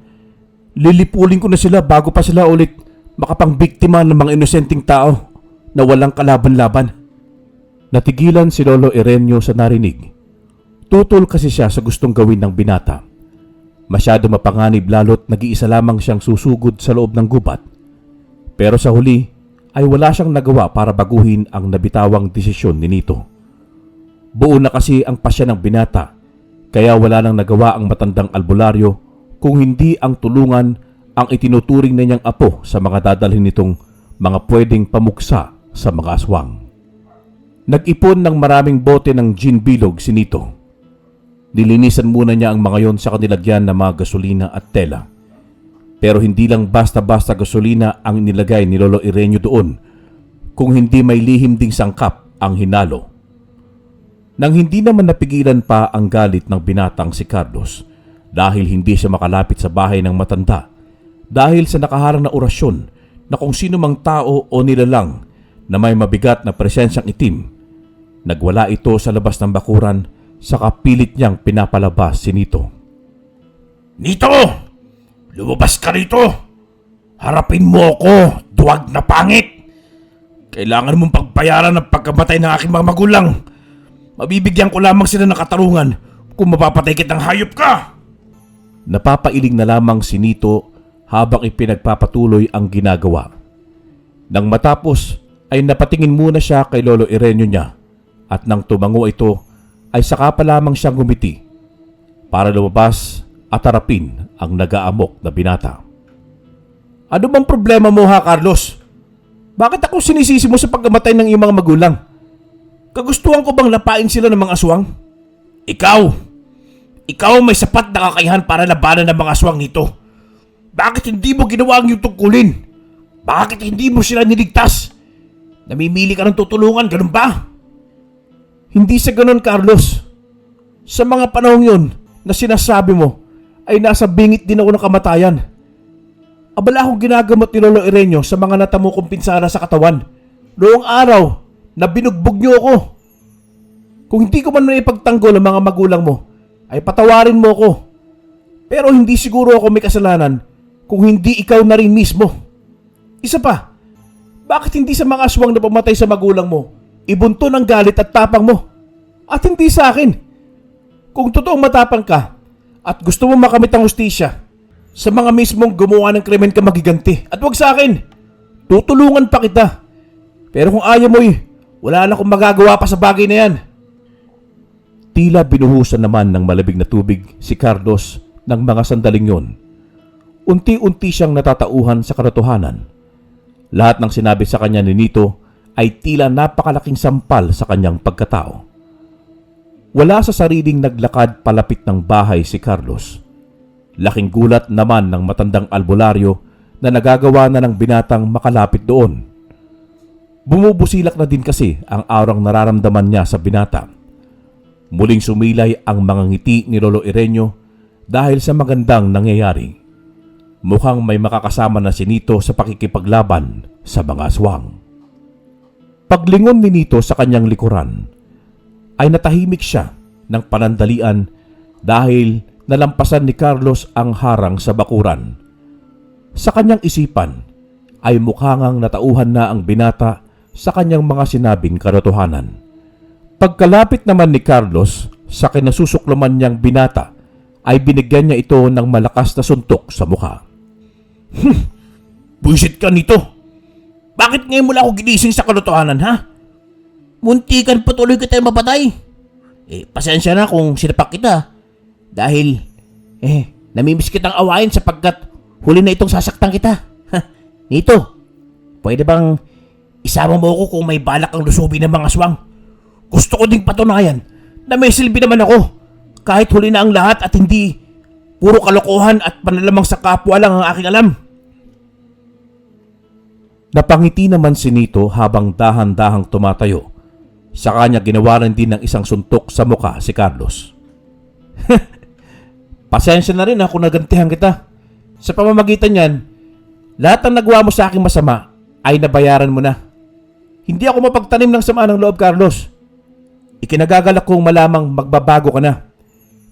S3: Lilipulin ko na sila bago pa sila ulit makapangbiktima ng mga inosenteng tao na walang kalaban-laban.
S1: Natigilan si Lolo Irenyo sa narinig. Tutol kasi siya sa gustong gawin ng binata. Masyado mapanganib lalo't nag-iisa lamang siyang susugod sa loob ng gubat. Pero sa huli ay wala siyang nagawa para baguhin ang nabitawang desisyon ni Nito. Buo na kasi ang pasya ng binata, kaya wala nang nagawa ang matandang albularyo kung hindi ang tulungan ang itinuturing na niyang apo sa mga dadalhin nitong mga pwedeng pamuksa sa mga aswang. Nag-ipon ng maraming bote ng gin bilog si Nito. Nilinisan muna niya ang mga yon sa kanilagyan ng mga gasolina at tela. Pero hindi lang basta-basta gasolina ang nilagay ni Lolo Irenyo doon, kung hindi may lihim ding sangkap ang hinalo. Nang hindi naman napigilan pa ang galit ng binatang si Carlos dahil hindi siya makalapit sa bahay ng matanda dahil sa nakaharang na orasyon na kung sino mang tao o nilalang na may mabigat na presensyang itim, nagwala ito sa labas ng bakuran sa kapilit niyang pinapalabas si Nito.
S2: Nito! Lumabas ka rito! Harapin mo ako, duwag na pangit! Kailangan mong pagbayaran ng pagkamatay ng aking mga magulang. Mabibigyan ko lamang sila ng katarungan kung mapapatay kitang hayop ka!
S1: Napapailing na lamang si Nito habang ipinagpapatuloy ang ginagawa. Nang matapos ay napatingin muna siya kay Lolo Irenyo niya at nang tumango ito ay saka pa lamang siyang ngumiti para lumabas at harapin ang nag-aamok na binata.
S3: Ano bang problema mo ha, Carlos? Bakit ako sinisisi mo sa pagkamatay ng iyong mga magulang? Kagustuhan ko bang lapain sila ng mga aswang?
S2: Ikaw may sapat na kakayahan para labanan ng mga aswang nito. Bakit hindi mo ginawa ang iyong tungkulin? Bakit hindi mo sila niligtas? Namimili ka ng tutulungan, ganun ba?
S3: Hindi sa ganun, Carlos. Sa mga panahong yon na sinasabi mo, ay nasa bingit din ako ng kamatayan. Abala akong ginagamot ni Lolo Irenyo sa mga natamo kong pinsala sa katawan. Noong araw na binugbog niyo ako. Kung hindi ko man naipagtanggol ang mga magulang mo, ay patawarin mo ako. Pero hindi siguro ako may kasalanan kung hindi ikaw na rin mismo. Isa pa, bakit hindi sa mga aswang na pumatay sa magulang mo, ibunto ng galit at tapang mo? At hindi sa akin. Kung totoong matapang ka at gusto mo makamit ang hustisya, sa mga mismong gumawa ng krimen ka magiganti. At wag sa akin. Tutulungan pa kita. Pero kung ayaw mo wala na akong magagawa pa sa bagay na yan.
S1: Tila binuhusan naman ng malabig na tubig si Carlos ng mga sandaling yon. Unti-unti siyang natatauhan sa katotohanan. Lahat ng sinabi sa kanya ni Nito ay tila napakalaking sampal sa kanyang pagkatao. Wala sa sariling naglakad palapit ng bahay si Carlos. Laking gulat naman ng matandang albularyo na nagagawa na ng binatang makalapit doon. Bumubusilak na din kasi ang aurang nararamdaman niya sa binata. Muling sumilay ang mga ngiti ni Lolo Irenyo dahil sa magandang nangyayari. Mukhang may makakasama na si Nito sa pakikipaglaban sa mga aswang. Paglingon ni Nito sa kanyang likuran, ay natahimik siya ng panandalian dahil nalampasan ni Carlos ang harang sa bakuran. Sa kanyang isipan ay mukhangang natauhan na ang binata sa kanyang mga sinabing katotohanan. Pagkalapit naman ni Carlos sa kinasusuklaman niyang binata ay binigyan niya ito ng malakas na suntok sa mukha.
S2: Buisit ka nito! Bakit ngayon mula ako ginising sa katotohanan, ha? Muntikan patuloy kita mapatay. Pasensya na kung sinapak kita. Dahil, namimiss kitang awayin sapagkat huli na itong sasaktan kita. Nito, pwede bang isama mo ako kung may balak ang lusubi ng mga aswang? Gusto ko ding patunayan na may silbi naman ako. Kahit huli na ang lahat at hindi puro kalokohan at panalamang sa kapwa lang ang aking alam.
S1: Napangiti naman si Nito habang dahan-dahang tumatayo. Sa kanya ginawa rin din ng isang suntok sa mukha si Carlos.
S3: Pasensya na rin kung nagantihan kita. Sa pamamagitan niyan, lahat ng nagawa mo sa aking masama ay nabayaran mo na. Hindi ako mapagtanim ng sama ng loob, Carlos. Ikinagagalak kong malamang magbabago ka na.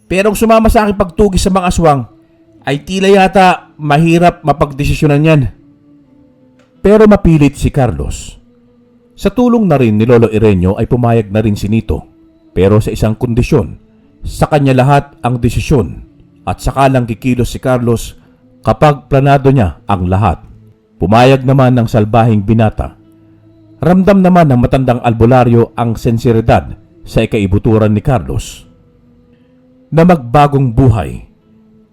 S3: Pero ang sumama sa aking pagtugis sa mga aswang ay tila yata mahirap mapagdesisyonan yan.
S1: Pero mapilit si Carlos. Sa tulong na rin ni Lolo Irenyo ay pumayag na rin si Nito. Pero sa isang kondisyon, sa kanya lahat ang desisyon at saka lang kikilos si Carlos kapag planado niya ang lahat. Pumayag naman ng salbahing binata. Ramdam naman ng matandang albularyo ang sensiridad sa ikaibuturan ni Carlos na magbagong buhay,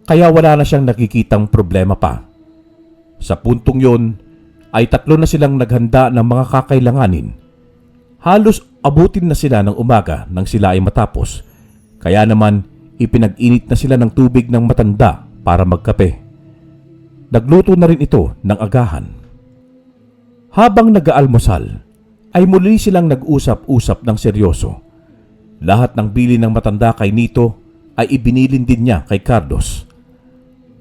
S1: kaya wala na siyang nakikitang problema pa. Sa puntong yon ay 3 na silang naghanda ng mga kakailanganin. Halos abutin na sila ng umaga nang sila ay matapos, kaya naman ipinag-init na sila ng tubig ng matanda para magkape. Nagluto na rin ito ng agahan. Habang nag-aalmusal, ay muli silang nag-usap-usap ng seryoso. Lahat ng bili ng matanda kay Nito ay ibinilin din niya kay Carlos.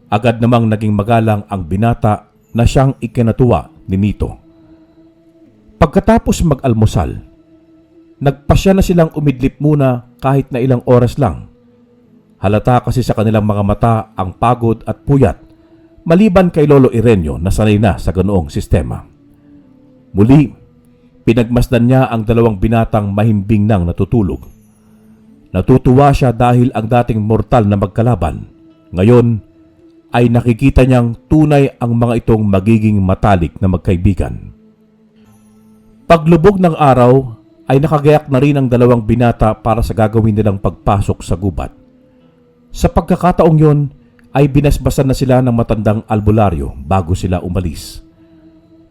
S1: Agad namang naging magalang ang binata na siyang ikinatuwa ni Nito. Pagkatapos mag-almusal, nagpasya na silang umidlip muna kahit na ilang oras lang. Halata kasi sa kanilang mga mata ang pagod at puyat, maliban kay Lolo Irenyo na sanay na sa ganoong sistema. Muli, pinagmasdan niya ang 2 binatang mahimbing nang natutulog. Natutuwa siya dahil ang dating mortal na magkalaban, ngayon ay nakikita niyang tunay ang mga itong magiging matalik na magkaibigan. Paglubog ng araw ay nakagayak na rin ang 2 binata para sa gagawin nilang pagpasok sa gubat. Sa pagkakataong yon ay binasbasan na sila ng matandang albularyo bago sila umalis.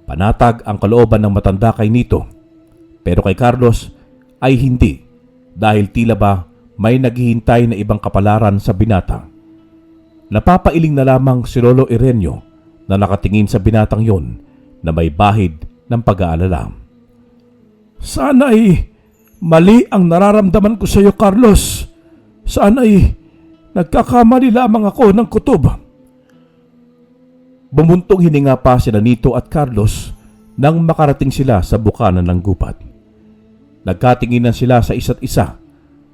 S1: Panatag ang kalooban ng matanda kay Nito, pero kay Carlos ay hindi dahil tila ba may naghihintay na ibang kapalaran sa binata. Napapailing na lamang si Lolo Irenyo na nakatingin sa binatang yon na may bahid ng pag-aalala.
S3: Sana ay mali ang nararamdaman ko sa iyo, Carlos. Sana ay nagkakamali lamang ako ng kutob.
S1: Bumuntong hininga pa sila Nito at Carlos nang makarating sila sa bukana ng gubat. Nagkatinginan sila sa isa't isa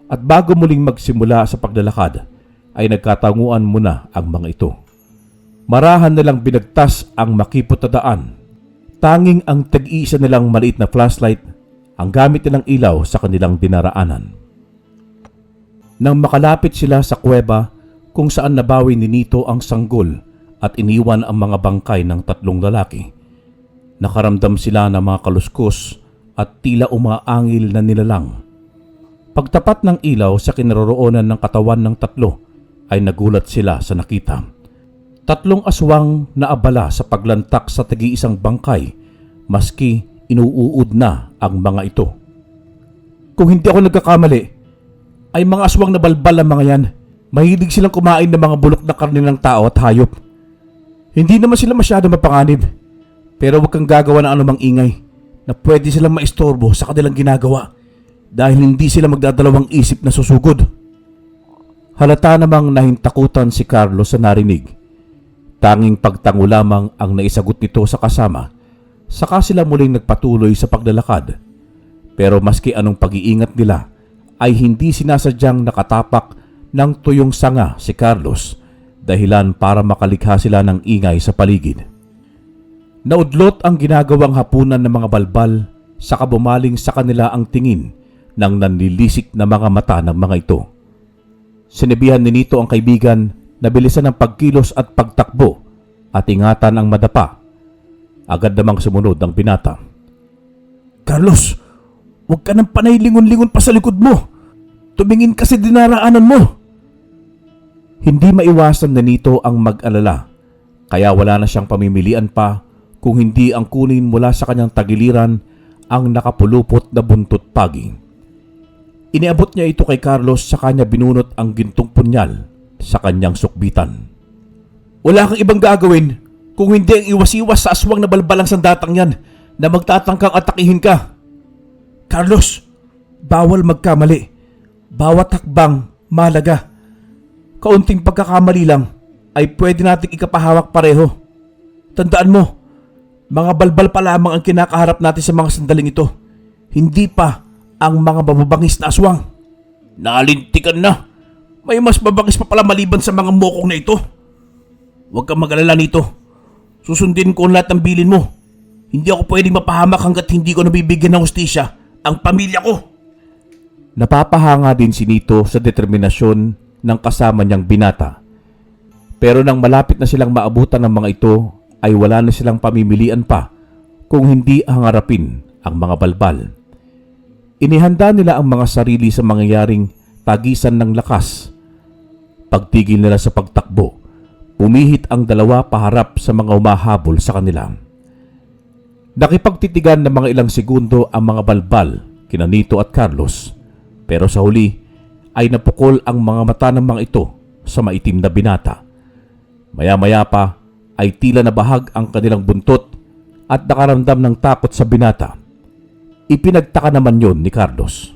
S1: at bago muling magsimula sa paglalakad ay nagkatanguan muna ang mga ito. Marahan nilang binagtas ang makipot na daan. Tanging ang tag-iisa nilang maliit na flashlight ang gamit nilang ilaw sa kanilang dinaraanan. Nang makalapit sila sa kuweba kung saan nabawi ni Nito ang sanggol at iniwan ang mga bangkay ng 3 lalaki, nakaramdam sila ng mga kaluskos at tila umaangil na nilalang. Pagtapat ng ilaw sa kinaroroonan ng katawan ng 3 ay nagulat sila sa nakita. 3 aswang na abala sa paglantak sa tagi-isang bangkay maski inuuod na ang mga ito.
S3: Kung hindi ako nagkakamali, ay mga aswang na balbal ang mga yan. Mahilig silang kumain ng mga bulok na karne ng tao at hayop. Hindi naman sila masyado mapanganib, pero huwag kang gagawa ng anumang ingay na pwede silang maistorbo sa kanilang ginagawa dahil hindi sila magdadalawang isip na susugod.
S1: Halata namang nahintakutan si Carlos sa narinig. Tanging pagtango lamang ang naisagot nito sa kasama, saka sila muling nagpatuloy sa paglalakad. Pero maski anong pag-iingat nila, ay hindi sinasadyang nakatapak ng tuyong sanga si Carlos, dahilan para makalikha sila ng ingay sa paligid. Naudlot ang ginagawang hapunan ng mga balbal, saka bumaling sa kanila ang tingin ng nanlilisik na mga mata ng mga ito. Sinabihan ni Nito ang kaibigan na bilisan ang pagkilos at pagtakbo at ingatan ang madapa. Agad namang sumunod ang binata.
S3: Carlos, huwag ka nang panay lingon-lingon pa sa likod mo. Tumingin kasi dinaraanan mo.
S1: Hindi maiwasan na Nito ang mag-alala, kaya wala na siyang pamimilian pa kung hindi ang kunin mula sa kanyang tagiliran ang nakapulupot na buntot pagi. Iniabot niya ito kay Carlos sa kanya binunot ang gintong punyal sa kanyang sukbitan.
S3: Wala kang ibang gagawin kung hindi ang iwas-iwas sa aswang na balbalang sandatang yan na magtatangkang atakihin ka. Carlos, bawal magkamali. Bawat hakbang, malaga. kaunting pagkakamali lang ay pwede nating ikapahawak pareho. Tandaan mo, mga balbal pa lamang ang kinakaharap natin sa mga sandaling ito. Hindi pa ang mga mababangis na aswang.
S2: Nalintikan na.
S3: May mas mabangis pa pala maliban sa mga mokong na ito. Huwag kang mag-alala nito. Susundin ko ang lahat ng bilin mo. Hindi ako pwedeng mapahamak hanggat hindi ko nabibigyan ng hustisya ang pamilya ko.
S1: Napapahanga din si Nito sa determinasyon ng kasama niyang binata. Pero nang malapit na silang maabutan ng mga ito, ay wala na silang pamimilian pa kung hindi hangarapin ang mga balbal. Inihanda nila ang mga sarili sa mangyayaring tagisan ng lakas. Pagtigil nila sa pagtakbo, pumihit ang dalawa paharap sa mga umahabol sa kanila. Nakipagtitigan ng mga ilang segundo ang mga balbal kina Nito at Carlos, pero sa huli ay napukol ang mga mata ng mga ito sa maitim na binata. Maya-maya pa ay tila nabahag ang kanilang buntot at nakaramdam ng takot sa binata. Ipinagtaka naman yon ni Carlos.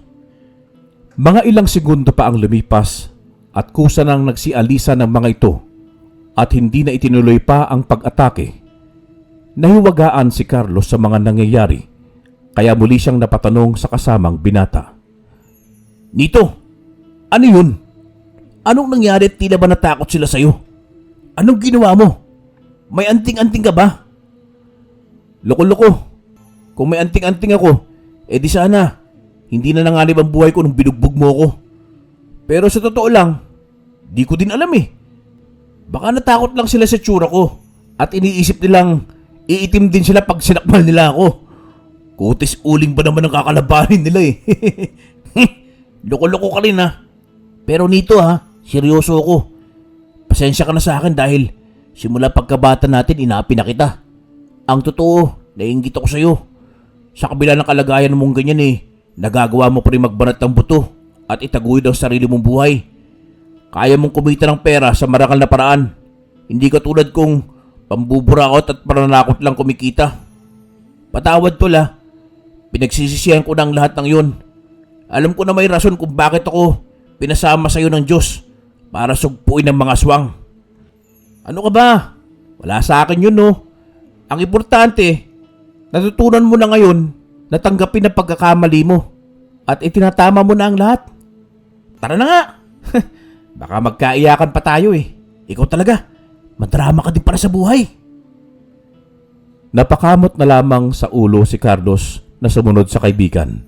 S1: Mga ilang segundo pa ang lumipas at kusa nang nagsialisa ng mga ito at hindi na itinuloy pa ang pag-atake. Nahiwagaan si Carlos sa mga nangyayari, kaya muli siyang napatanong sa kasamang binata.
S3: Nito, ano yun? Anong nangyari at tila ba natakot sila sa'yo? Anong ginawa mo? May anting-anting ka ba? Loko-loko. Kung may anting-anting ako, di sana, hindi na nanganib ang buhay ko nung binugbog mo ko. Pero sa totoo lang, di ko din alam eh. Baka natakot lang sila sa tsura ko at iniisip nilang iitim din sila pag sinakmal nila ako. Kutis uling ba naman ang kakalabanin nila eh. Loko-loko ka rin ha. Pero Nito ha, seryoso ako. Pasensya ka na sa akin dahil simula pagkabata natin inaapi na kita. Ang totoo, naiinggit ako sa'yo. Sa kabila ng kalagayan mong ganyan eh, nagagawa mo pa rin magbanat ng buto at itaguyod ang sarili mong buhay. Kaya mong kumita ng pera sa marangal na paraan. Hindi katulad kong pambuburakot at pananakot lang kumikita. Patawad tol ha. Pinagsisisihan ko ng lahat ng yun. Alam ko na may rason kung bakit ako pinasama sa iyo ng Diyos para sugpuin ng mga aswang. Ano ka ba? Wala sa akin yun no. Ang importante, natutunan mo na ngayon na tanggapin ang pagkakamali mo at itinatama mo na ang lahat. Tara na nga. Baka magkaiyakan pa tayo eh. Ikaw talaga, madrama ka din para sa buhay.
S1: Napakamot na lamang sa ulo si Carlos na sumunod sa kaibigan.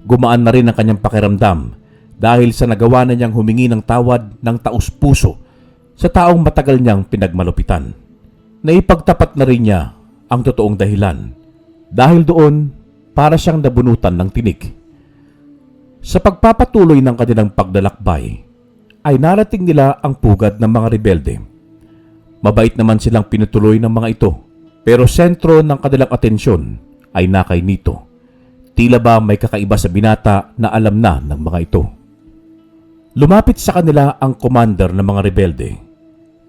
S1: Gumaan na rin ang kanyang pakiramdam dahil sa nagawa na niyang humingi ng tawad ng taus-puso sa taong matagal niyang pinagmalupitan. Naipagtapat na rin niya ang totoong dahilan. Dahil doon, para siyang nabunutan ng tinik. Sa pagpapatuloy ng kanilang paglalakbay, ay narating nila ang pugad ng mga rebelde. Mabait naman silang pinutuloy ng mga ito, pero sentro ng kanilang atensyon ay nakay Nito. Tila ba may kakaiba sa binata na alam na ng mga ito. Lumapit sa kanila ang commander ng mga rebelde.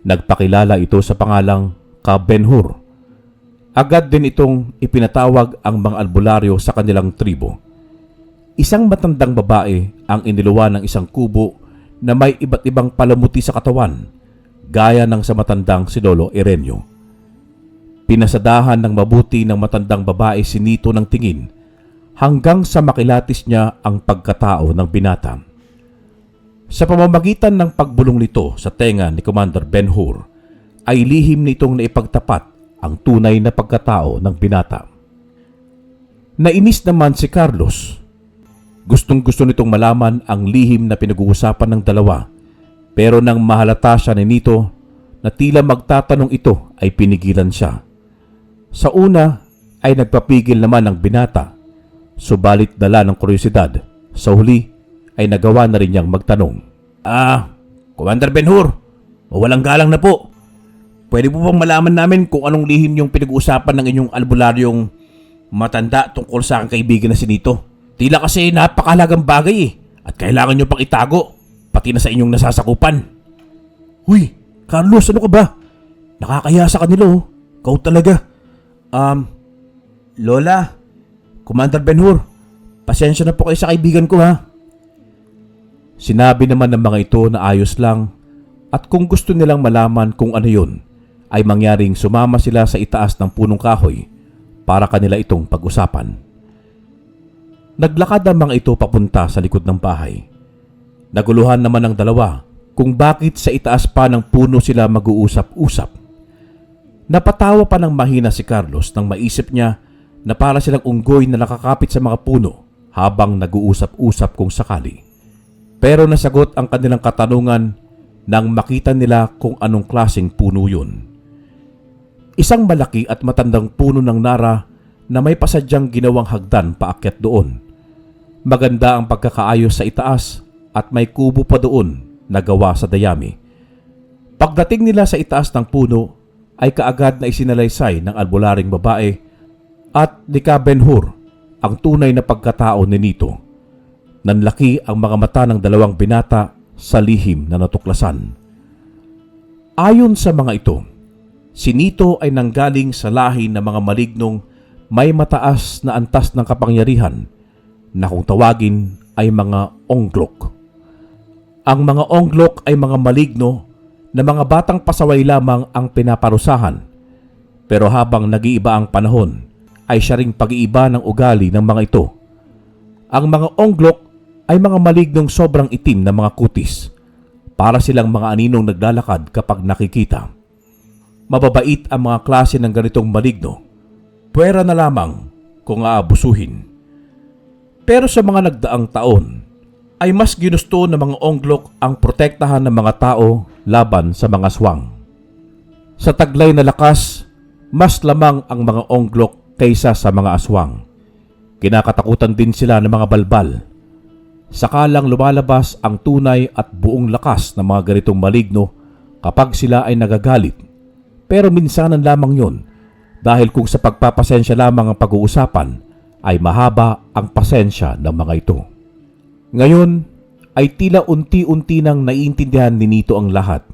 S1: Nagpakilala ito sa pangalang Ka Ben-Hur. Agad din itong ipinatawag ang mga albularyo sa kanilang tribo. Isang matandang babae ang iniluwa ng isang kubo na may iba't ibang palamuti sa katawan, gaya ng sa matandang si Lolo Erenio. Pinasadahan ng mabuti ng matandang babae si Nito ng tingin hanggang sa makilatis niya ang pagkatao ng binata. Sa pamamagitan ng pagbulong nito sa tenga ni Commander Ben-Hur, ay lihim nitong naipagtapat ang tunay na pagkatao ng binata. Nainis naman si Carlos. Gustong-gusto nitong malaman ang lihim na pinag-uusapan ng dalawa, pero nang mahalata siya ni Nito na tila magtatanong ito ay pinigilan siya. Sa una ay nagpapigil naman ang binata, subalit dala ng kuryosidad, sa huli ay nagawa na rin niyang magtanong.
S3: Commander Ben-Hur, walang galang na po. Pwede po bang malaman namin kung anong lihim yung pinag-uusapan ng inyong albularyong matanda tungkol sa aking kaibigan na si Nito? Tila kasi napakahalagang bagay eh, at kailangan nyo pang itago, pati na sa inyong nasasakupan. Huy, Carlos, ano ka ba? Nakakaya sa kanila oh. Ikaw talaga. Lola, Commander Ben-Hur, pasensya na po kayo sa kaibigan ko ha.
S1: Sinabi naman ng mga ito na ayos lang At kung gusto nilang malaman kung ano yun, ay mangyaring sumama sila sa itaas ng punong kahoy para kanila itong pag-usapan. Naglakad ang mga ito papunta sa likod ng bahay. Naguluhan naman ang dalawa kung bakit sa itaas pa ng puno sila mag-uusap-usap. Napatawa pa ng mahina si Carlos nang maisip niya na para silang unggoy na nakakapit sa mga puno habang nag-uusap-usap kung sakali. Pero nasagot ang kanilang katanungan nang makita nila kung anong klaseng puno yun. Isang malaki at matandang puno ng nara na may pasadyang ginawang hagdan paakyat doon. Maganda ang pagkakaayos sa itaas at may kubo pa doon na gawa sa dayami. Pagdating nila sa itaas ng puno ay kaagad na isinalaysay ng albularing babae at ni Ka Ben-Hur ang tunay na pagkatao ni Nito. Nanlaki ang mga mata ng dalawang binata sa lihim na natuklasan. Ayon sa mga ito, si Nito ay nanggaling sa lahi ng mga malignong may mataas na antas ng kapangyarihan na kung tawagin ay mga onglok. Ang mga onglok ay mga maligno na mga batang pasaway lamang ang pinaparusahan, pero habang nag-iiba ang panahon ay siya ring pag-iiba ng ugali ng mga ito. Ang mga onglok ay mga malignong sobrang itim na mga kutis, para silang mga aninong naglalakad kapag nakikita. Mababait ang mga klase ng ganitong maligno, puwera na lamang kung aabusuhin. Pero sa mga nagdaang taon, ay mas ginusto ng mga onglok ang protektahan ng mga tao laban sa mga aswang. Sa taglay na lakas, mas lamang ang mga onglok kaysa sa mga aswang. Kinakatakutan din sila ng mga balbal. Sakalang lumalabas ang tunay at buong lakas ng mga ganitong maligno kapag sila ay nagagalit. Pero minsanan lamang yun dahil kung sa pagpapasensya lamang ang pag-uusapan ay mahaba ang pasensya ng mga ito. Ngayon ay tila unti-unti nang naiintindihan ni Nito ang lahat.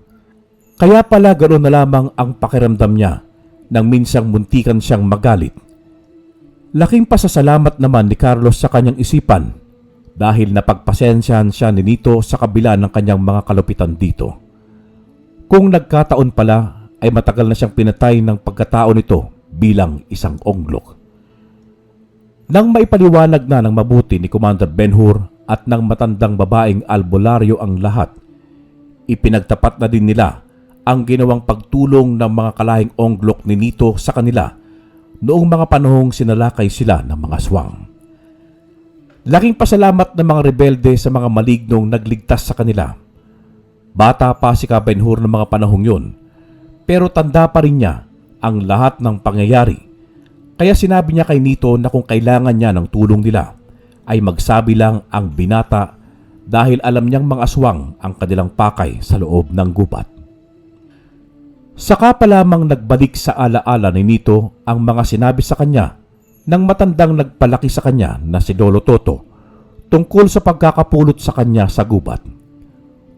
S1: Kaya pala ganoon na lamang ang pakiramdam niya nang minsang muntikan siyang magalit. Laking pasasalamat naman ni Carlos sa kanyang isipan dahil napagpasensyahan siya ni Nito sa kabila ng kanyang mga kalupitan dito. Kung nagkataon pala ay matagal na siyang pinatay ng pagkatao nito bilang isang onglok. Nang maipaliwanag na ng mabuti ni Commander Ben-Hur at ng matandang babaeng albularyo ang lahat, ipinagtapat na din nila ang ginawang pagtulong ng mga kalahing onglok ni Nito sa kanila noong mga panahong sinalakay sila ng mga aswang. Laking pasalamat ng mga rebelde sa mga malignong nagligtas sa kanila. Bata pa si Ka Ben-Hur ng mga panahong yun, pero tanda pa rin niya ang lahat ng pangyayari. Kaya sinabi niya kay Nito na kung kailangan niya ng tulong nila, ay magsabi lang ang binata dahil alam niyang mga aswang ang kanilang pakay sa loob ng gubat. Saka pa lamang nagbalik sa alaala ni Nito ang mga sinabi sa kanya ng matandang nagpalaki sa kanya na si Lolo Toto tungkol sa pagkakapulot sa kanya sa gubat.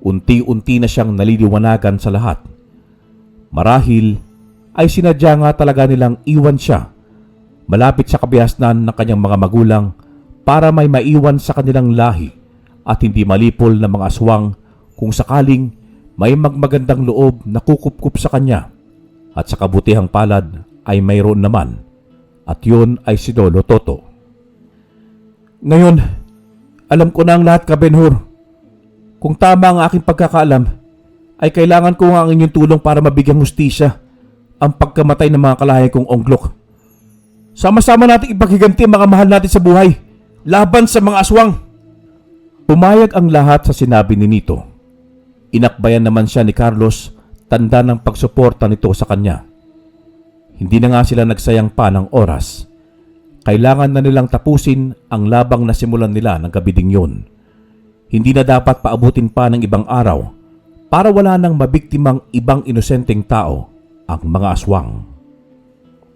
S1: Unti-unti na siyang naliliwanagan sa lahat. Marahil ay sinadya nga talaga nilang iwan siya malapit sa kabihasnan ng kanyang mga magulang para may maiwan sa kanilang lahi at hindi malipol na mga aswang kung sakaling may magmagandang loob na kukupkup sa kanya. At sa kabutihang palad ay mayroon naman, at yun ay si Lolo Toto. Ngayon, alam ko na ang lahat, Ka Ben-Hur. Kung tama ang aking pagkakaalam, ay kailangan ko ang inyong tulong para mabigyang hustisya ang pagkamatay ng mga kalahi kong onglok. Sama-sama natin ipaghiganti ang mga mahal natin sa buhay laban sa mga aswang. Pumayag ang lahat sa sinabi ni Nito. Inakbayan naman siya ni Carlos, tanda ng pagsuporta nito sa kanya. Hindi na nga sila nagsayang pa ng oras. Kailangan na nilang tapusin ang labang nasimulan nila ng gabi ding yun. Hindi na dapat paabutin pa ng ibang araw para wala nang mabiktimang ibang inosenteng tao ang mga aswang.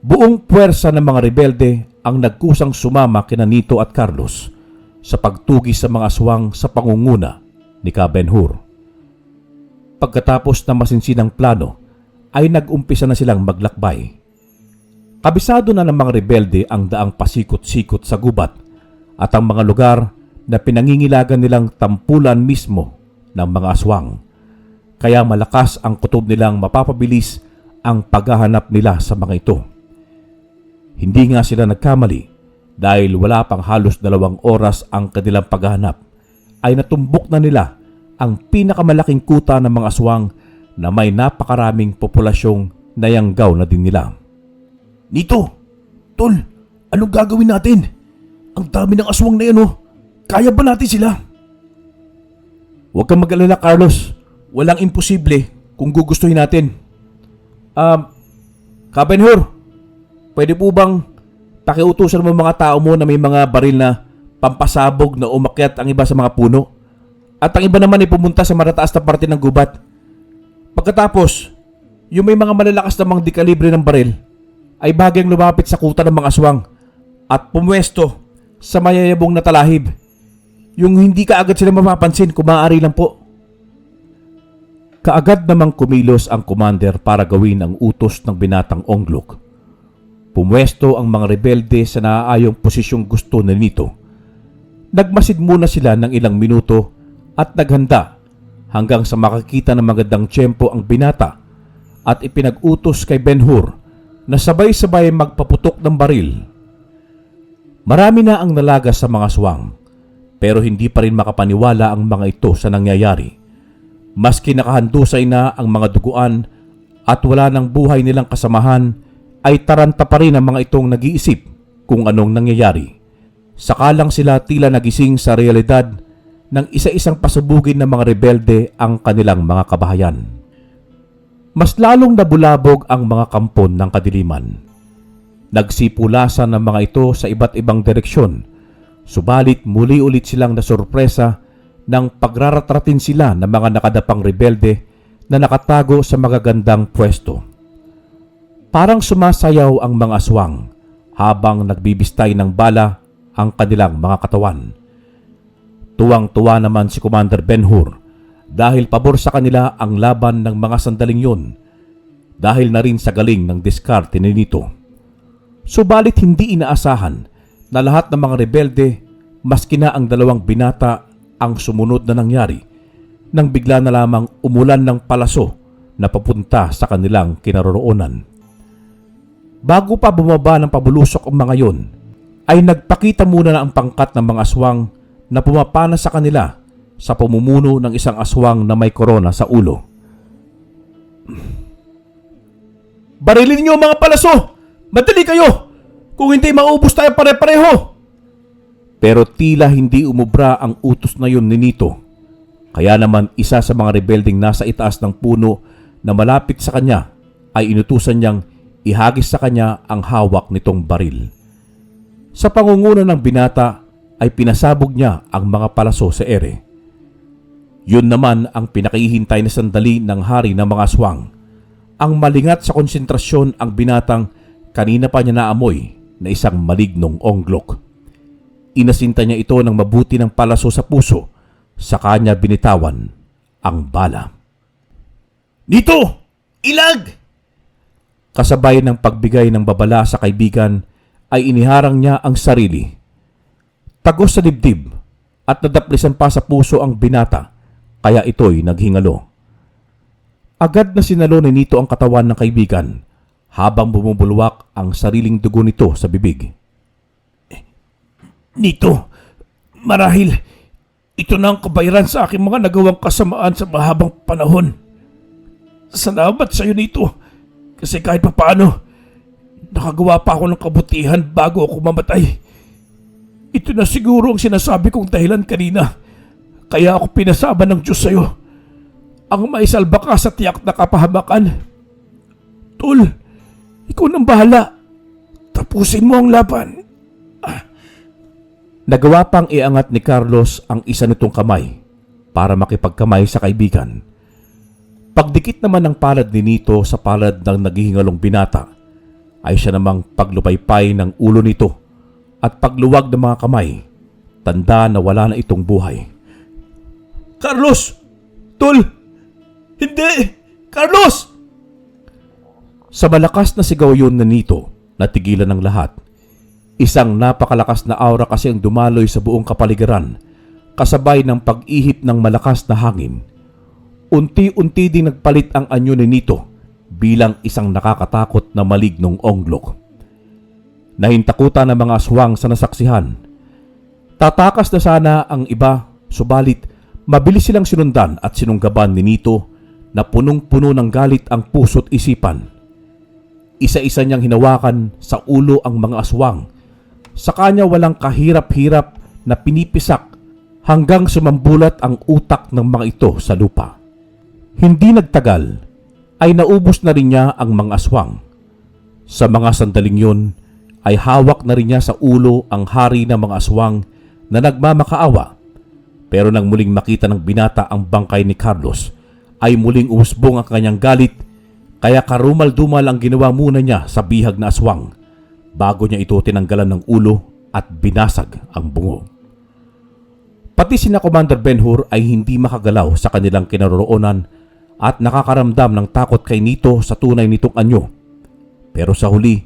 S1: Buong puwersa ng mga rebelde ang nagkusang sumama kina Nito at Carlos sa pagtugis sa mga aswang sa pangunguna ni Ka Ben-Hur. Pagkatapos ng masinsinang plano ay nag-umpisa na silang maglakbay. Kabisado na ng mga rebelde ang daang pasikot-sikot sa gubat at ang mga lugar na pinangingilagan nilang tampulan mismo ng mga aswang. kaya malakas ang kutob nilang mapapabilis ang paghahanap nila sa mga ito. Hindi nga sila nagkamali dahil wala pang halos 2 oras ang kanilang paghahanap ay natumbok na nila ang pinakamalaking kuta ng mga aswang na may napakaraming populasyong nayanggaw na din nila.
S3: Nito, tol, anong gagawin natin? Ang dami ng aswang na yan, oh. Kaya ba natin sila?
S1: Huwag kang mag-alala, Carlos. Walang imposible kung gugustuhin natin. Kabenhur, pwede po bang pakiutusan mo mga tao mo na may mga baril na pampasabog na umakyat ang iba sa mga puno at ang iba naman ay pumunta sa matataas na parte ng gubat. Pagkatapos, yung may mga malalakas na mga dekalibre ng baril ay bahagyang lumapit sa kuta ng mga aswang at pumwesto sa mayayabong na talahib. Yung hindi kaagad sila mapapansin kung maaari lang po. Kaagad namang kumilos ang commander para gawin ang utos ng binatang Onglok. Pumwesto ang mga rebelde sa naaayong posisyong gusto na nito. Nagmasid muna sila ng ilang minuto at naghanda hanggang sa makakita ng magandang tiyempo ang binata at ipinag-utos kay Ben-Hur na sabay-sabay magpaputok ng baril. Marami na ang nalagas sa mga aswang pero hindi pa rin makapaniwala ang mga ito sa nangyayari. Maski nakahandusay na ang mga duguan at wala ng buhay nilang kasamahan, ay taranta pa rin ang mga itong nag-iisip kung anong nangyayari. Sakalang sila tila nagising sa realidad ng isa-isang pasubugin ng mga rebelde ang kanilang mga kabahayan. Mas lalong nabulabog ang mga kampon ng kadiliman. Nagsipulasan ng mga ito sa iba't ibang direksyon, subalit muli ulit silang nasurpresa nang pagraratratin sila ng mga nakadapang rebelde na nakatago sa magagandang pwesto. Parang sumasayaw ang mga aswang habang nagbibistay ng bala ang kanilang mga katawan. Tuwang-tuwa naman si Commander Ben-Hur dahil pabor sa kanila ang laban ng mga sandaling yun dahil na rin sa galing ng diskarte ni Nito. Subalit hindi inaasahan na lahat ng mga rebelde, maski na ang 2 binata, ang sumunod na nangyari nang bigla na lamang umulan ng palaso na papunta sa kanilang kinaroroonan. Bago pa bumaba ng pabulusok ang mga yon, ay nagpakita muna na ang pangkat ng mga aswang na pumapana sa kanila sa pamumuno ng isang aswang na may korona sa ulo.
S3: Barilin niyo mga palaso! Madali kayo! Kung hindi maubos tayo pare-pareho!
S1: Pero tila hindi umubra ang utos na yun ni Nito. Kaya naman isa sa mga rebelding nasa itaas ng puno na malapit sa kanya ay inutusan niyang ihagis sa kanya ang hawak nitong baril. Sa pangunguna ng binata ay pinasabog niya ang mga palaso sa ere. Yun naman ang pinakihintay na sandali ng hari ng mga aswang. Ang malingat sa konsentrasyon ang binatang kanina pa niya naamoy na isang malignong onglok. Inasinta niya ito ng mabuti ng palaso sa puso, sa kanya binitawan ang bala.
S3: Nito! Ilag!
S1: Kasabay ng pagbigay ng babala sa kaibigan ay iniharang niya ang sarili. Tagos sa dibdib at nadaplisan pa sa puso ang binata, kaya ito'y naghingalo. Agad na sinalo ni Nito ang katawan ng kaibigan habang bumubulwak ang sariling dugo nito sa bibig.
S3: Nito, marahil ito na ang kabayaran sa aking mga nagawang kasamaan sa mahabang panahon. Salamat sa iyo, Nito, kasi kahit pa paano, nakagawa pa ako ng kabutihan bago ako mamatay. Ito na siguro ang sinasabi kong dahilan kanina, kaya ako pinasama ng Diyos sa iyo. Ang maisalba ka sa tiyak na kapahamakan. Tol, ikaw nang bahala. Tapusin mo ang laban.
S1: Nagawa pang iangat ni Carlos ang isa nitong kamay para makipagkamay sa kaibigan. Pagdikit naman ng palad ni Nito sa palad ng naghihingalong binata, ay siya namang paglupaypay ng ulo nito at pagluwag ng mga kamay, tanda na wala na itong buhay.
S3: Carlos! Tol! Hindi! Carlos!
S1: Sa malakas na sigaw yun na Nito, natigilan ng lahat. Isang napakalakas na aura kasi ang dumaloy sa buong kapaligiran, kasabay ng pag-ihip ng malakas na hangin. unti-unti ding nagpalit ang anyo ni Nito bilang isang nakakatakot na malignong onglok. Nahintakutan ng mga aswang sa nasaksihan. Tatakas na sana ang iba, subalit mabilis silang sinundan at sinunggaban ni Nito na punong-puno ng galit ang puso't isipan. Isa-isa niyang hinawakan sa ulo ang mga aswang. Sa kanya walang kahirap-hirap na pinipisak hanggang sumambulat ang utak ng mga ito sa lupa. Hindi nagtagal ay naubos na rin niya ang mga aswang. Sa mga sandaling yun ay hawak na rin niya sa ulo ang hari ng mga aswang na nagmamakaawa. Pero nang muling makita ng binata ang bangkay ni Carlos ay muling umusbong ang kanyang galit, kaya karumal-dumal ang ginawa muna niya sa bihag na aswang bago niya ito tinanggalan ng ulo at binasag ang bungo. Pati sina Commander Ben-Hur ay hindi makagalaw sa kanilang kinaroroonan at nakakaramdam ng takot kay Nito sa tunay nitong anyo. Pero sa huli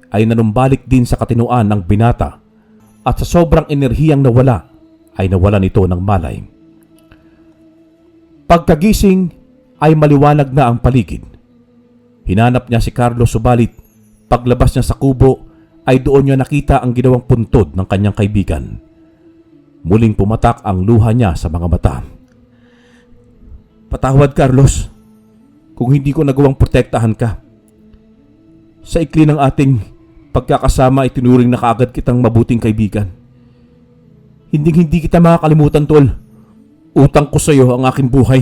S1: ay nanumbalik din sa katinuan ng binata at sa sobrang enerhiyang nawala ay nawala nito ng malay. Pagkagising ay maliwanag na ang paligid. Hinanap niya si Carlos, subalit paglabas niya sa kubo ay doon niya nakita ang ginawang puntod ng kanyang kaibigan. Muling pumatak ang luha niya sa mga mata. Patawad, Carlos, kung hindi ko nagawang protektahan ka. Sa ikli ng ating pagkakasama ay tinuring na kaagad kitang mabuting kaibigan. Hindi kita makakalimutan, tol. Utang ko sa iyo ang aking buhay.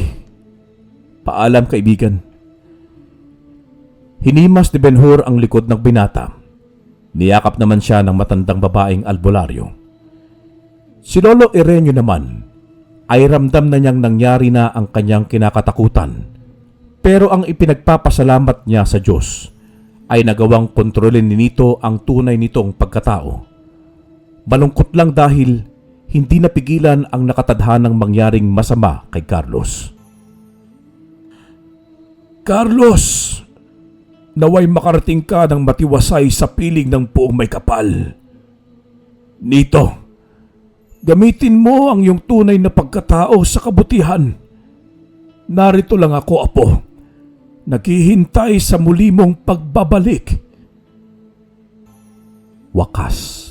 S1: Paalam, kaibigan. Hinimas ni Ben-Hur ang likod ng binata. Niyakap naman siya ng matandang babaeng albularyo. Si Lolo Ireneo naman ay ramdam na niyang nangyari na ang kanyang kinakatakutan. Pero ang ipinagpapasalamat niya sa Diyos ay nagawang kontrolin ni Nito ang tunay nitong pagkatao. Malungkot lang dahil hindi napigilan ang nakatadhanang mangyaring masama kay Carlos. Carlos! Naway makarating ka ng matiwasay sa piling ng buong may kapal. Nito, gamitin mo ang iyong tunay na pagkatao sa kabutihan. Narito lang ako, Apo. Naghihintay sa muli mong pagbabalik. Wakas.